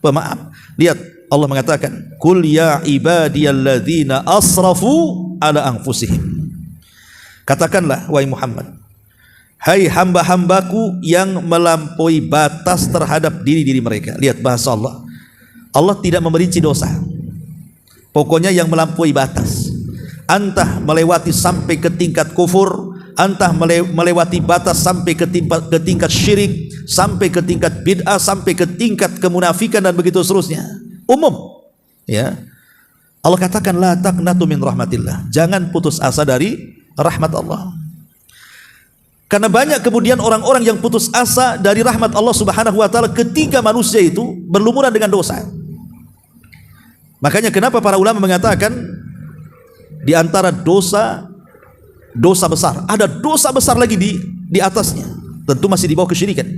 B: Pemaaf. Lihat, Allah mengatakan, "Qul ya ibadiyalladzina asrafu ala anfusihim." Katakanlah wahai Muhammad, hai hamba-hambaku yang melampaui batas terhadap diri-diri mereka. Lihat bahasa Allah. Allah tidak memerinci dosa. Pokoknya yang melampaui batas. Entah melewati sampai ke tingkat kufur, entah melewati batas sampai ke tingkat syirik, sampai ke tingkat bid'ah, sampai ke tingkat kemunafikan dan begitu seterusnya. Umum, ya. Allah katakan la taqnatu min rahmatillah. Jangan putus asa dari rahmat Allah. Karena banyak kemudian orang-orang yang putus asa dari rahmat Allah Subhanahu wa taala ketika manusia itu berlumuran dengan dosa. Makanya kenapa para ulama mengatakan di antara dosa besar, ada dosa besar lagi di atasnya. Tentu masih di bawah kesyirikan.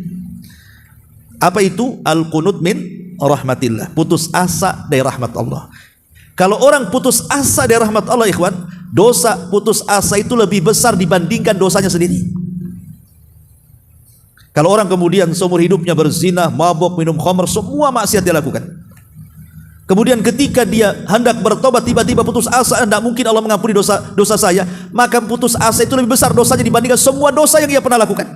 B: Apa itu? Al-qunut min rahmatillah, putus asa dari rahmat Allah. Kalau orang putus asa dari rahmat Allah, ikhwan, dosa putus asa itu lebih besar dibandingkan dosanya sendiri. Kalau orang kemudian seumur hidupnya berzina, mabuk, minum khamr, semua maksiat dia lakukan. Kemudian ketika dia hendak bertobat, tiba-tiba putus asa, tidak mungkin Allah mengampuni dosa saya, maka putus asa itu lebih besar dosanya dibandingkan semua dosa yang ia pernah lakukan.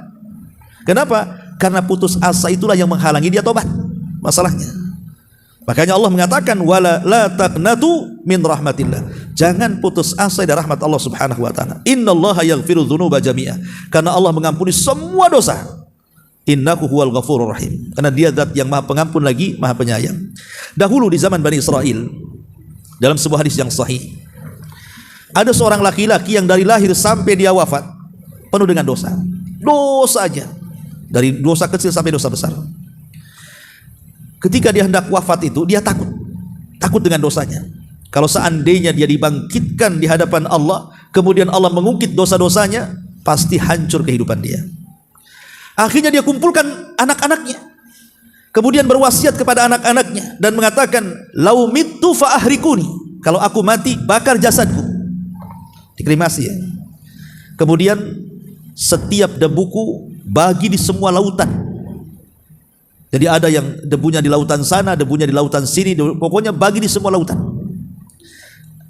B: Kenapa? Karena putus asa itulah yang menghalangi dia tobat. Masalahnya. Makanya Allah mengatakan wala la taqnatu min rahmatillah. Jangan putus asa dari rahmat Allah Subhanahu wa taala. Innallaha yaghfiru dzunuba jami'a. Karena Allah mengampuni semua dosa. Innahu huwal ghafurur rahim. Karena dia Zat yang Maha Pengampun lagi Maha Penyayang. Dahulu di zaman Bani Israel, dalam sebuah hadis yang sahih, ada seorang laki-laki yang dari lahir sampai dia wafat penuh dengan dosa. Dosa aja. Dari dosa kecil sampai dosa besar. Ketika dia hendak wafat itu, dia takut dengan dosanya. Kalau seandainya dia dibangkitkan di hadapan Allah, kemudian Allah mengungkit dosa-dosanya, pasti hancur kehidupan dia. Akhirnya dia kumpulkan anak-anaknya, kemudian berwasiat kepada anak-anaknya dan mengatakan, lau mittu fa ahrikuni, kalau aku mati bakar jasadku, dikremasi ya. Kemudian setiap debuku bagi di semua lautan. Jadi ada yang debunya di lautan sana, debunya di lautan sini, pokoknya bagi di semua lautan.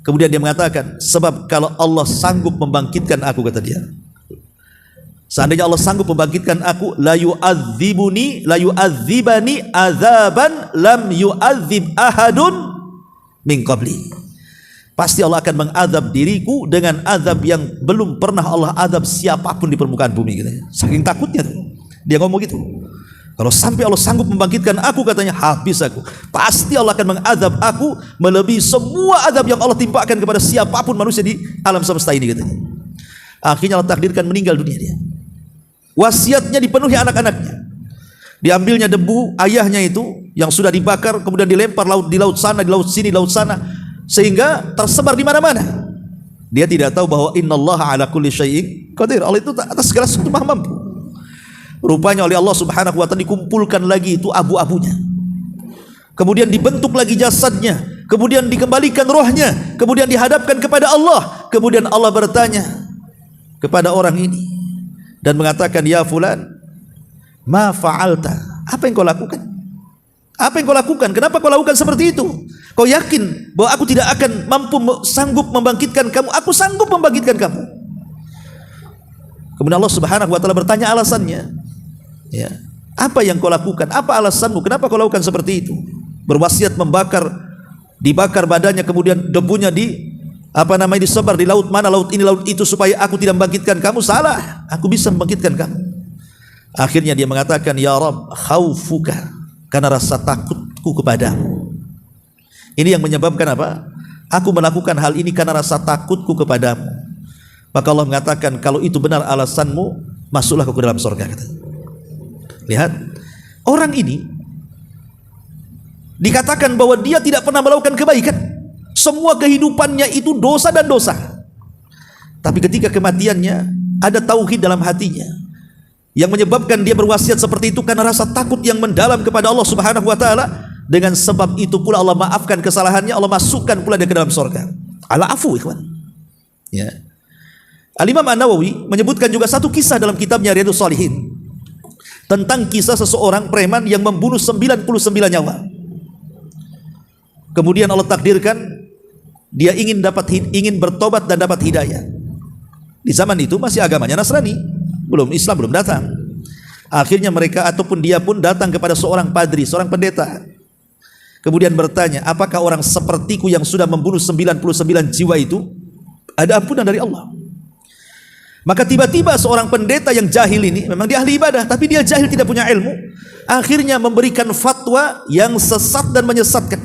B: Kemudian dia mengatakan, sebab kalau Allah sanggup membangkitkan aku, kata dia, seandainya Allah sanggup membangkitkan aku, la yu'adzibani azaban lam yu'adzib ahadun min qabli. Pasti Allah akan mengadab diriku dengan azab yang belum pernah Allah adab siapapun di permukaan bumi, gitu. Saking takutnya tuh. Dia ngomong gitu. Kalau sampai Allah sanggup membangkitkan aku, katanya, habis aku. Pasti Allah akan mengadab aku melebihi semua adab yang Allah timpakan kepada siapapun manusia di alam semesta ini, katanya. Akhirnya Allah takdirkan meninggal dunia dia. Wasiatnya dipenuhi anak-anaknya. Diambilnya debu ayahnya itu yang sudah dibakar, kemudian dilempar di laut sana, di laut sini, di laut sana, sehingga tersebar di mana-mana. Dia tidak tahu bahwa innallaha ala kulli syai'in qadir. Allah itu atas segala sesuatu Maha mampu. Rupanya oleh Allah Subhanahu wa taala dikumpulkan lagi itu abu-abunya. Kemudian dibentuk lagi jasadnya, kemudian dikembalikan rohnya, kemudian dihadapkan kepada Allah. Kemudian Allah bertanya kepada orang ini dan mengatakan, ya fulan, ma fa'alta? Apa yang kau lakukan? Apa yang kau lakukan? Kenapa kau lakukan seperti itu? Kau yakin bahwa aku tidak akan sanggup membangkitkan kamu? Aku sanggup membangkitkan kamu. Kemudian Allah Subhanahu wa taala bertanya alasannya. Ya. Apa yang kau lakukan? Apa alasanmu? Kenapa kau lakukan seperti itu? Berwasiat dibakar badannya, kemudian debunya disebar di laut mana, laut ini, laut itu, supaya aku tidak membangkitkan kamu. Salah, aku bisa membangkitkan kamu. Akhirnya dia mengatakan, ya Rabb, khaufuka, karena rasa takutku kepadamu. Ini yang menyebabkan apa? Aku melakukan hal ini karena rasa takutku kepadamu. Maka Allah mengatakan, kalau itu benar alasanmu, masuklah ke dalam surga. Lihat, orang ini dikatakan bahwa dia tidak pernah melakukan kebaikan. Semua kehidupannya itu dosa dan dosa. Tapi ketika kematiannya, ada tauhid dalam hatinya yang menyebabkan dia berwasiat seperti itu karena rasa takut yang mendalam kepada Allah Subhanahu wa taala. Dengan sebab itu pula Allah maafkan kesalahannya, Allah masukkan pula dia ke dalam surga. Ala afu, ikhwan. Ya. Al-Imam An-Nawawi menyebutkan juga satu kisah dalam kitabnya Riyadhus Shalihin tentang kisah seseorang preman yang membunuh 99 nyawa. Kemudian Allah takdirkan dia ingin bertobat dan dapat hidayah. Di zaman itu masih agamanya Nasrani, Islam belum datang. Akhirnya mereka ataupun dia pun datang kepada seorang padri, seorang pendeta. Kemudian bertanya, apakah orang sepertiku yang sudah membunuh 99 jiwa itu ada ampunan dari Allah? Maka tiba-tiba seorang pendeta yang jahil ini, memang dia ahli ibadah, tapi dia jahil, tidak punya ilmu, akhirnya memberikan fatwa yang sesat dan menyesatkan.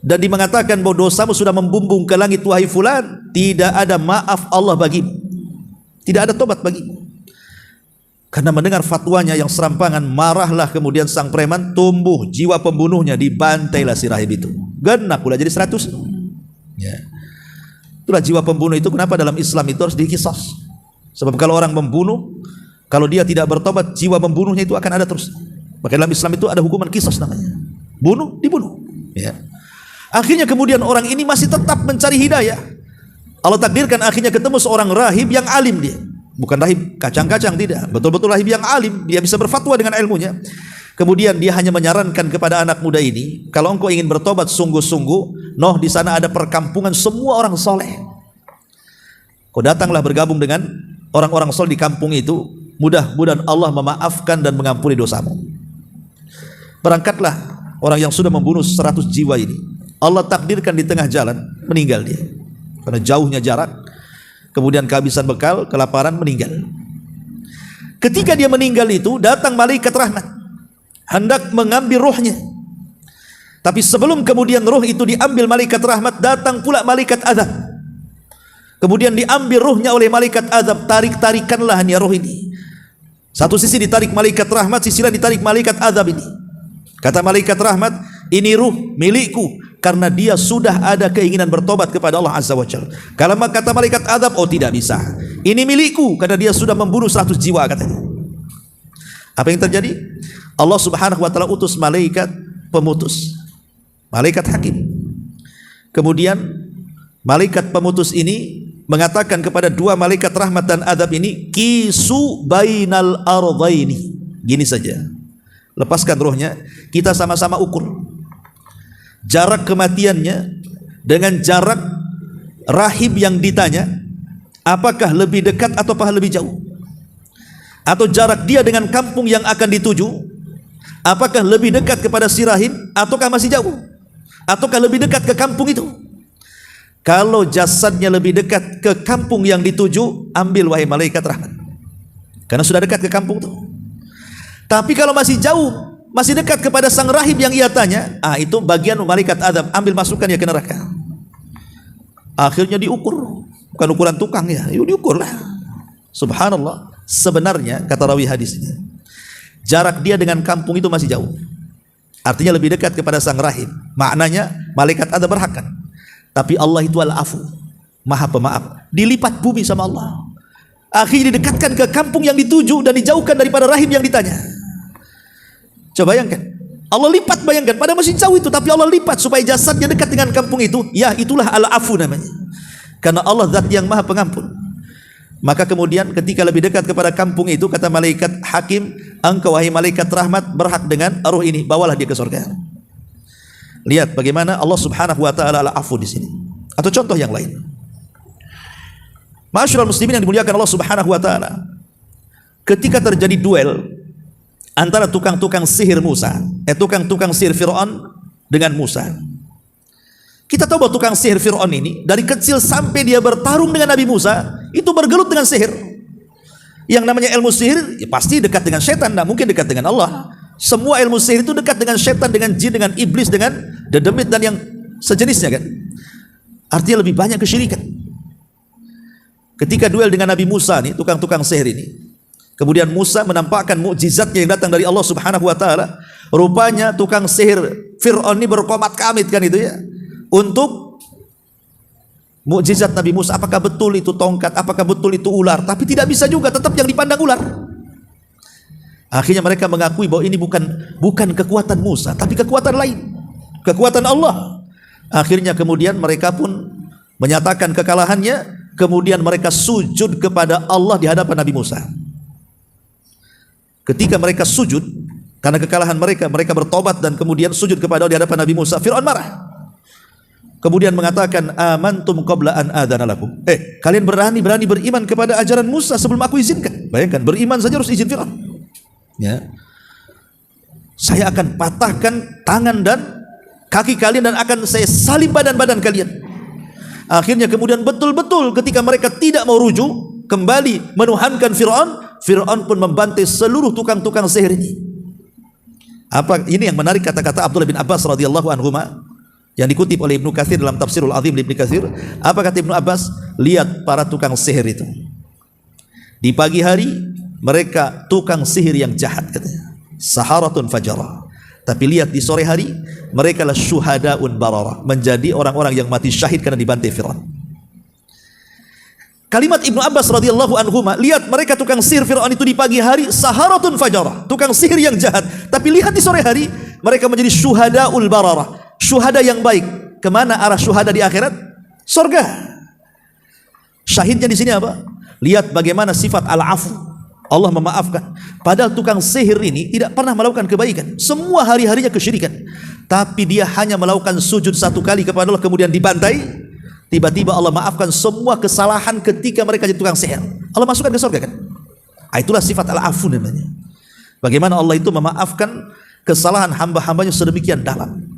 B: Dan dia mengatakan bahwa dosamu sudah membumbung ke langit, wahai fulan, tidak ada maaf Allah bagimu, tidak ada tobat bagimu. Karena mendengar fatwanya yang serampangan, marahlah kemudian sang preman, tumbuh jiwa pembunuhnya, dibantailah si rahib itu. Genap pula jadi 100. Ya. Itulah jiwa pembunuh itu, kenapa dalam Islam itu harus dikisos. Sebab kalau orang membunuh, kalau dia tidak bertobat, jiwa membunuhnya itu akan ada terus. Maka dalam Islam itu ada hukuman kisos namanya. Bunuh, dibunuh. Ya. Akhirnya kemudian orang ini masih tetap mencari hidayah. Allah takdirkan akhirnya ketemu seorang rahib yang alim dia. Bukan rahib kacang-kacang, tidak. Betul-betul rahib yang alim, dia bisa berfatwa dengan ilmunya. Kemudian dia hanya menyarankan kepada anak muda ini, kalau engkau ingin bertobat sungguh-sungguh, di sana ada perkampungan semua orang soleh. Kau datanglah bergabung dengan orang-orang soleh di kampung itu, mudah-mudahan Allah memaafkan dan mengampuni dosamu. Berangkatlah orang yang sudah membunuh 100 jiwa ini. Allah takdirkan di tengah jalan meninggal dia, karena jauhnya jarak. Kemudian kehabisan bekal, kelaparan, meninggal. Ketika dia meninggal itu, datang malaikat rahmat hendak mengambil rohnya. Tapi sebelum kemudian roh itu diambil malaikat rahmat, datang pula malaikat azab. Kemudian diambil rohnya oleh malaikat azab. Tarik-tarikanlah roh ini. Satu sisi ditarik malaikat rahmat, sisi lain ditarik malaikat azab ini. Kata malaikat rahmat, ini ruh milikku, karena dia sudah ada keinginan bertobat kepada Allah Azza wa Jalla. Kalau kata malaikat azab, tidak bisa. Ini milikku, karena dia sudah membunuh 100 jiwa, katanya. Apa yang terjadi? Allah Subhanahu wa taala utus malaikat pemutus, malaikat hakim. Kemudian malaikat pemutus ini mengatakan kepada dua malaikat rahmat dan azab ini, kisu bainal ardaini. Gini saja, lepaskan rohnya, kita sama-sama ukur jarak kematiannya dengan jarak rahib yang ditanya, apakah lebih dekat ataukah lebih jauh? Atau jarak dia dengan kampung yang akan dituju, apakah lebih dekat kepada si rahib ataukah masih jauh? Ataukah lebih dekat ke kampung itu? Kalau jasadnya lebih dekat ke kampung yang dituju, ambil wahai malaikat rahmat, karena sudah dekat ke kampung itu. Tapi kalau masih jauh, masih dekat kepada sang rahib yang ia tanya, itu bagian malaikat azab, ambil masukkan ya ke neraka. Akhirnya diukur, bukan ukuran tukang ya, diukur lah. Subhanallah. Sebenarnya kata rawi hadisnya, jarak dia dengan kampung itu masih jauh, artinya lebih dekat kepada sang rahib. Maknanya malaikat azab berhak kan? Tapi Allah itu al-afu, maha pemaaf, dilipat bumi sama Allah. Akhirnya didekatkan ke kampung yang dituju dan dijauhkan daripada rahib yang ditanya. Coba bayangkan, Allah lipat, bayangkan, pada masih jauh itu, tapi Allah lipat supaya jasadnya dekat dengan kampung itu. Ya, itulah al-afu namanya, karena Allah zat yang maha pengampun. Maka kemudian ketika lebih dekat kepada kampung itu, kata malaikat hakim, engkau wahai malaikat rahmat berhak dengan roh ini, bawalah dia ke surga. Lihat bagaimana Allah Subhanahu wa taala al-afu di sini. Atau contoh yang lain, ma'asyiral muslimin yang dimuliakan Allah Subhanahu wa taala, ketika terjadi duel antara tukang-tukang sihir tukang-tukang sihir Fir'aun dengan Musa. Kita tahu bahwa tukang sihir Fir'aun ini dari kecil sampai dia bertarung dengan Nabi Musa itu bergelut dengan sihir. Yang namanya ilmu sihir ya pasti dekat dengan setan, tidak mungkin dekat dengan Allah. Semua ilmu sihir itu dekat dengan setan, dengan jin, dengan iblis, dengan dedemit dan yang sejenisnya kan. Artinya lebih banyak kesyirikan. Ketika duel dengan Nabi Musa nih, tukang-tukang sihir ini, kemudian Musa menampakkan mukjizatnya yang datang dari Allah Subhanahu wa taala. Rupanya tukang sihir Fir'aun ini berkomat kamit kan itu ya, untuk mukjizat Nabi Musa. Apakah betul itu tongkat? Apakah betul itu ular? Tapi tidak bisa juga, tetap yang dipandang ular. Akhirnya mereka mengakui bahwa ini bukan kekuatan Musa, tapi kekuatan lain, kekuatan Allah. Akhirnya kemudian mereka pun menyatakan kekalahannya. Kemudian mereka sujud kepada Allah di hadapan Nabi Musa. Ketika mereka sujud karena kekalahan mereka, mereka bertobat dan kemudian sujud kepada Allah di hadapan Nabi Musa. Fir'aun marah. Kemudian mengatakan, amantum qabla an adzana lakum. Kalian berani beriman kepada ajaran Musa sebelum aku izinkan. Bayangkan, beriman saja harus izin Fir'aun. Ya. Saya akan patahkan tangan dan kaki kalian dan akan saya salib badan-badan kalian. Akhirnya kemudian betul-betul ketika mereka tidak mau rujuk, kembali menuhankan Fir'aun pun membantai seluruh tukang-tukang sihir ini. Ini yang menarik kata-kata Abdullah bin Abbas radhiyallahu anhuma yang dikutip oleh Ibnu Katsir dalam Tafsirul Azim Ibnu Katsir. Apa kata Ibnu Abbas? Lihat para tukang sihir itu. Di pagi hari mereka tukang sihir yang jahat katanya. Saharatun fajara. Tapi lihat di sore hari mereka lah syuhadaun barara, menjadi orang-orang yang mati syahid karena dibantai Fir'aun. Kalimat Ibnu Abbas radhiyallahu anhuma, lihat mereka tukang sihir Fir'aun itu di pagi hari saharatun fajara, tukang sihir yang jahat. Tapi lihat di sore hari mereka menjadi syuhadaul barara, syuhada yang baik. Kemana arah syuhada di akhirat? Surga. Syahidnya di sini apa? Lihat bagaimana sifat al-afu. Allah memaafkan. Padahal tukang sihir ini tidak pernah melakukan kebaikan. Semua hari-harinya kesyirikan. Tapi dia hanya melakukan sujud satu kali kepada Allah kemudian dibantai. Tiba-tiba Allah maafkan semua kesalahan ketika mereka jadi tukang sihir. Allah masukkan ke surga kan? Itulah sifat al-afu namanya. Bagaimana Allah itu memaafkan kesalahan hamba-hambanya sedemikian dalam.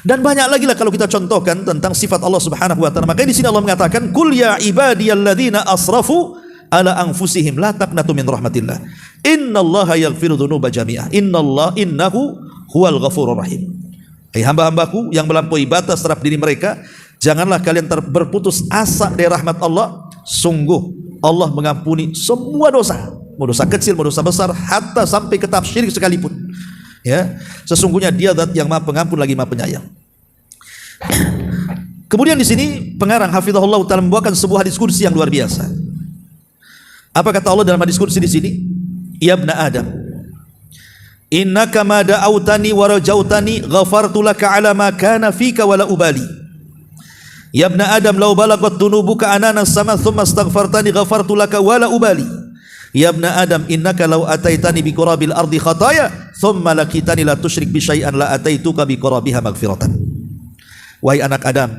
B: Dan banyak lagi lah kalau kita contohkan tentang sifat Allah Subhanahu wa taala. Makanya di sini Allah mengatakan, "Qul ya ibadiyalladzina asrafu ala anfusihim la taqnatu min rahmatillah innallaha yaghfiru dzunuba jami'ah innahu huwal ghafurur rahim." Hamba-hambaku yang melampaui batas terhadap diri mereka, janganlah kalian berputus asa dari rahmat Allah. Sungguh Allah mengampuni semua dosa, mau dosa kecil, mau dosa besar, hatta sampai ke tahap syirik sekalipun. Ya, sesungguhnya Dia Zat yang Maha Pengampun lagi Maha Penyayang. Kemudian di sini pengarang hafizahullah taala membawakan sebuah diskusi yang luar biasa. Apa kata Allah dalam diskusi di sini? Ya ibna Adam, innaka ma da'autani wa rajautani ghafartu laka ala ma kana fika wa la ubali. Ya ibna Adam, law balagat dunubuka anana sama thumma astaghfartani ghafartu laka wa la ubali. Ya ibna Adam, innaka law ataitani bi qurabil ardi khataya thumma lakitani la tusyrik bi syai'an la ataituka bi qurabiha maghfiratan. Wahai anak Adam,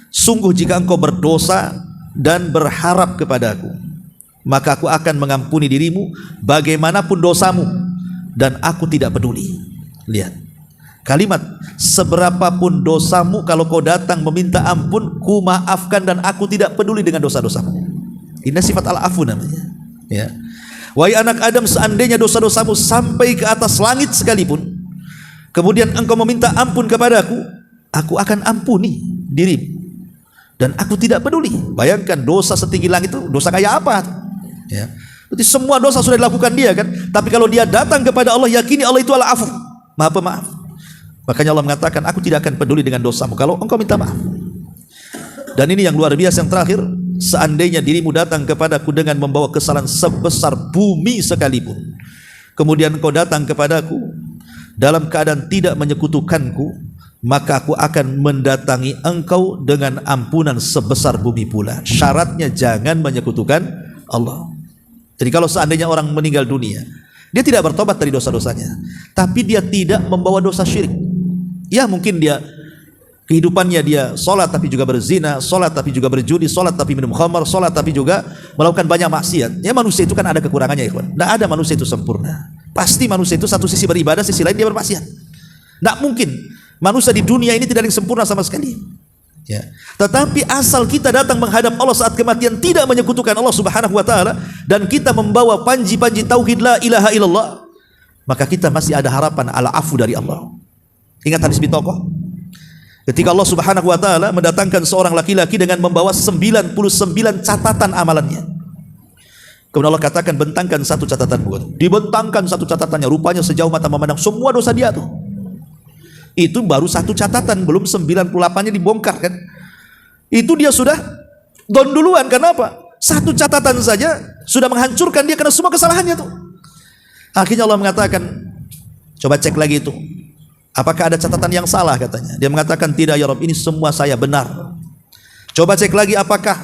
B: sungguh jika engkau berdosa dan berharap kepadaku, maka aku akan mengampuni dirimu bagaimanapun dosamu dan aku tidak peduli. Lihat kalimat, seberapapun dosamu, kalau kau datang meminta ampun, ku maafkan dan aku tidak peduli dengan dosa-dosamu. Ini sifat al-afu namanya. Ya. Wahai anak Adam, seandainya dosa-dosamu sampai ke atas langit sekalipun, kemudian engkau meminta ampun kepadaku, aku akan ampuni dirimu dan aku tidak peduli. Bayangkan dosa setinggi langit itu dosa kayak apa? Ya. Jadi semua dosa sudah dilakukan dia kan, tapi kalau dia datang kepada Allah, yakini Allah itu al-afu, Maha Pemaaf. Makanya Allah mengatakan, aku tidak akan peduli dengan dosamu kalau engkau minta maaf. Dan ini yang luar biasa yang terakhir, seandainya dirimu datang kepadaku dengan membawa kesalahan sebesar bumi sekalipun, kemudian engkau datang kepadaku dalam keadaan tidak menyekutukanku, maka aku akan mendatangi engkau dengan ampunan sebesar bumi pula. Syaratnya jangan menyekutukan Allah. Jadi kalau seandainya orang meninggal dunia, dia tidak bertobat dari dosa-dosanya, tapi dia tidak membawa dosa syirik. Ya mungkin dia kehidupannya dia sholat tapi juga berzina, sholat tapi juga berjudi, sholat tapi minum khamar, sholat tapi juga melakukan banyak maksiat. Ya manusia itu kan ada kekurangannya, ikhwan. Tidak ada manusia itu sempurna. Pasti manusia itu satu sisi beribadah, sisi lain dia bermaksiat. Tidak mungkin manusia di dunia ini tidak ada yang sempurna sama sekali. Ya. Tetapi asal kita datang menghadap Allah saat kematian tidak menyekutukan Allah Subhanahu wa taala dan kita membawa panji-panji tauhid la ilaha illallah, maka kita masih ada harapan al-afu dari Allah. Ingat hadis Bitokoh? Ketika Allah Subhanahu wa taala mendatangkan seorang laki-laki dengan membawa 99 catatan amalannya. Kemudian Allah katakan, bentangkan satu catatan buat. Dibentangkan satu catatannya, rupanya sejauh mata memandang semua dosa dia tuh. Itu baru satu catatan, belum 98-nya dibongkar kan. Itu dia sudah down duluan. Kenapa? Satu catatan saja sudah menghancurkan dia karena semua kesalahannya tuh. Akhirnya Allah mengatakan, coba cek lagi itu. Apakah ada catatan yang salah katanya? Dia mengatakan, tidak ya Rabb, ini semua saya benar. Coba cek lagi apakah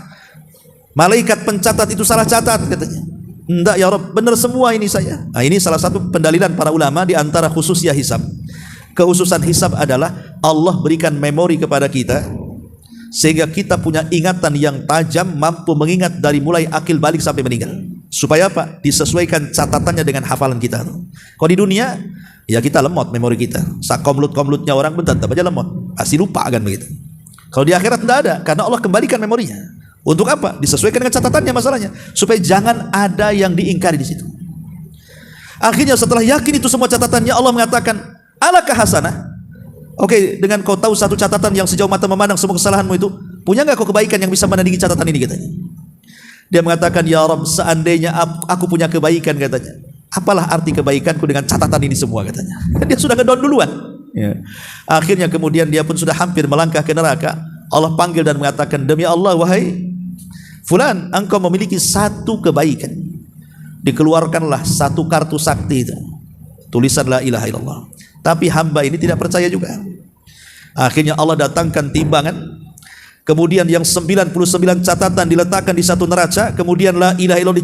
B: malaikat pencatat itu salah catat katanya. Enggak ya Rabb, benar semua ini saya. Nah, ini salah satu pendalilan para ulama di antara khususnya hisab. Kekhususan hisab adalah Allah berikan memori kepada kita sehingga kita punya ingatan yang tajam, mampu mengingat dari mulai akil balik sampai meninggal. Supaya apa? Disesuaikan catatannya dengan hafalan kita. Kalau di dunia, ya kita lemot memori kita. Komlut-komlutnya orang bentar aja lemot, pasti lupa kan begitu. Kalau di akhirat tidak ada, karena Allah kembalikan memorinya. Untuk apa? Disesuaikan dengan catatannya masalahnya, supaya jangan ada yang diingkari di situ. Akhirnya setelah yakin itu semua catatannya, Allah mengatakan, alakah hasanah? Oke, dengan kau tahu satu catatan yang sejauh mata memandang semua kesalahanmu itu, punya nggak kau kebaikan yang bisa menandingi catatan ini katanya? Dia mengatakan, ya Rabb, seandainya aku punya kebaikan katanya, apalah arti kebaikanku dengan catatan ini semua katanya. Dia sudah ngedown duluan. Ya. Akhirnya kemudian dia pun sudah hampir melangkah ke neraka. Allah panggil dan mengatakan, demi Allah wahai fulan, engkau memiliki satu kebaikan. Dikeluarkanlah satu kartu sakti itu, tulisan la ilaha illallah. Tapi hamba ini tidak percaya juga. Akhirnya Allah datangkan timbangan. Kemudian yang 99 catatan diletakkan di satu neraca. Kemudian la ilaha illallah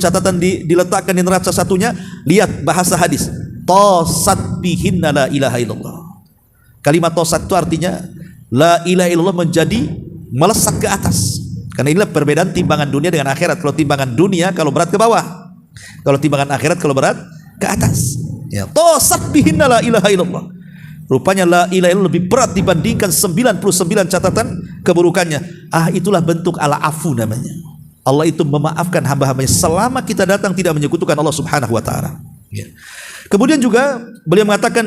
B: diletakkan di neraca satunya. Lihat bahasa hadis, tosat bihinna la ilaha illallah. Kalimat tosat itu artinya la ilaha illallah menjadi melesat ke atas. Karena inilah perbedaan timbangan dunia dengan akhirat. Kalau timbangan dunia kalau berat ke bawah, kalau timbangan akhirat kalau berat ke atas. Ya, tosat bihinna la ilaha illallah. Rupanya la ilaha illallah lebih berat dibandingkan 99 catatan keburukannya. Itulah bentuk al-afu namanya. Allah itu memaafkan hamba-hambanya selama kita datang tidak menyekutukan Allah Subhanahu wa taala. Ya. Kemudian juga beliau mengatakan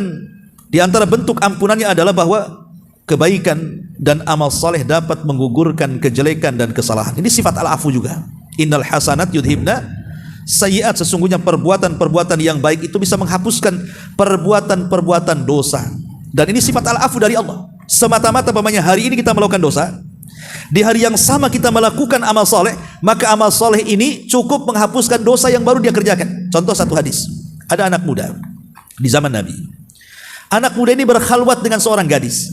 B: di antara bentuk ampunannya adalah bahwa kebaikan dan amal saleh dapat menggugurkan kejelekan dan kesalahan. Ini sifat al-afu juga. Innal hasanat yudhibna sayyi'at, sesungguhnya perbuatan-perbuatan yang baik itu bisa menghapuskan perbuatan-perbuatan dosa. Dan ini sifat al-afu dari Allah. Semata-mata pamannya hari ini kita melakukan dosa, di hari yang sama kita melakukan amal soleh, maka amal soleh ini cukup menghapuskan dosa yang baru dia kerjakan. Contoh satu hadis, ada anak muda di zaman Nabi. Anak muda ini berkhalwat dengan seorang gadis.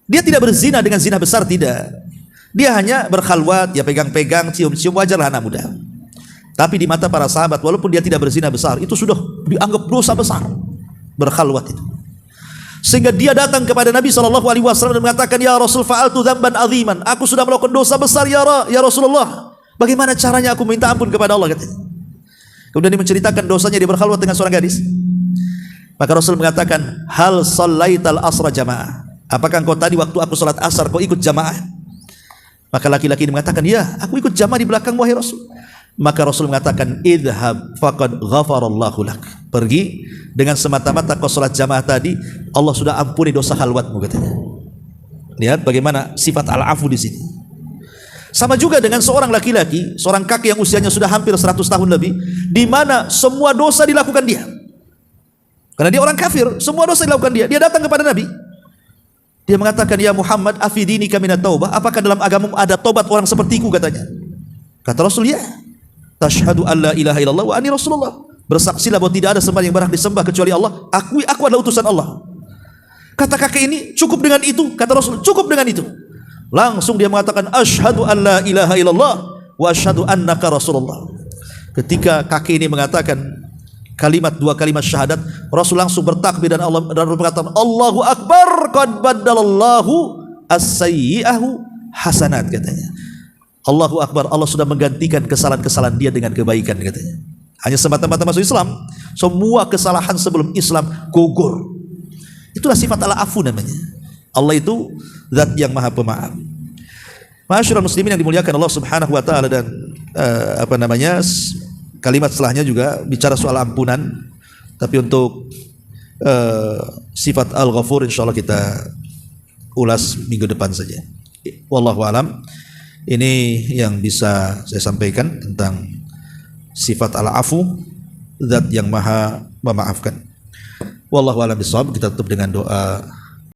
B: Dia tidak berzina dengan zina besar, tidak. Dia hanya berkhalwat, ya pegang-pegang, cium-cium, wajarlah anak muda. Tapi di mata para sahabat, walaupun dia tidak berzina besar, itu sudah dianggap dosa besar, berkhalwat itu. Sehingga dia datang kepada Nabi SAW dan mengatakan, ya Rasul, fa'altu dzamban aziman, aku sudah melakukan dosa besar ya Rasulullah. Bagaimana caranya aku minta ampun kepada Allah, katanya. Kemudian dia menceritakan dosanya, dia berkhalwat dengan seorang gadis. Maka Rasul mengatakan, hal shallaital asra jamaah, apakah engkau tadi waktu aku salat asar kau ikut jamaah? Maka laki-laki ini mengatakan, ya, aku ikut jamaah di belakang wahai Rasul. Maka Rasul mengatakan, idhab faqad ghafarallahu lak, pergi, dengan semata-mata kau salat jamaah tadi, Allah sudah ampuni dosa khalwatmu, katanya. Lihat bagaimana sifat al-afu di sini. Sama juga dengan seorang laki-laki, seorang kakek yang usianya sudah hampir 100 tahun lebih, di mana semua dosa dilakukan dia. Karena dia orang kafir, semua dosa dilakukan dia. Dia datang kepada Nabi. Dia mengatakan, ya Muhammad, afidinika minat taubah, apakah dalam agamamu ada tobat orang sepertiku, katanya. Kata Rasul, ya. Tashhadu an la ilaha illallah wa anni rasulullah, bersaksilah bahwa tidak ada sembahan yang berhak disembah kecuali Allah, aku adalah utusan Allah. Kata kakek ini, cukup dengan itu. Kata Rasul, cukup dengan itu. Langsung dia mengatakan, asyhadu an la ilaha illallah wa asyhadu annaka rasulullah. Ketika kakek ini mengatakan dua kalimat syahadat, Rasul langsung bertakbir dan Allah berkata, Allahu akbar, qad baddalallahu as-sayyi'ahu hasanat, katanya. Allahu akbar, Allah sudah menggantikan kesalahan-kesalahan dia dengan kebaikan, katanya. Hanya semata-mata masuk Islam, semua kesalahan sebelum Islam gugur. Itulah sifat al-afu namanya. Allah itu zat yang maha pemaaf. Ma'asyiral muslimin yang dimuliakan Allah Subhanahu wa taala, dan kalimat setelahnya juga bicara soal ampunan. Tapi untuk sifat Al-Ghafur insyaallah kita ulas minggu depan saja. Wallahu alam. Ini yang bisa saya sampaikan tentang sifat Al-Afu, zat yang maha memaafkan. Wallahu a'lam bishawab. Kita tutup dengan doa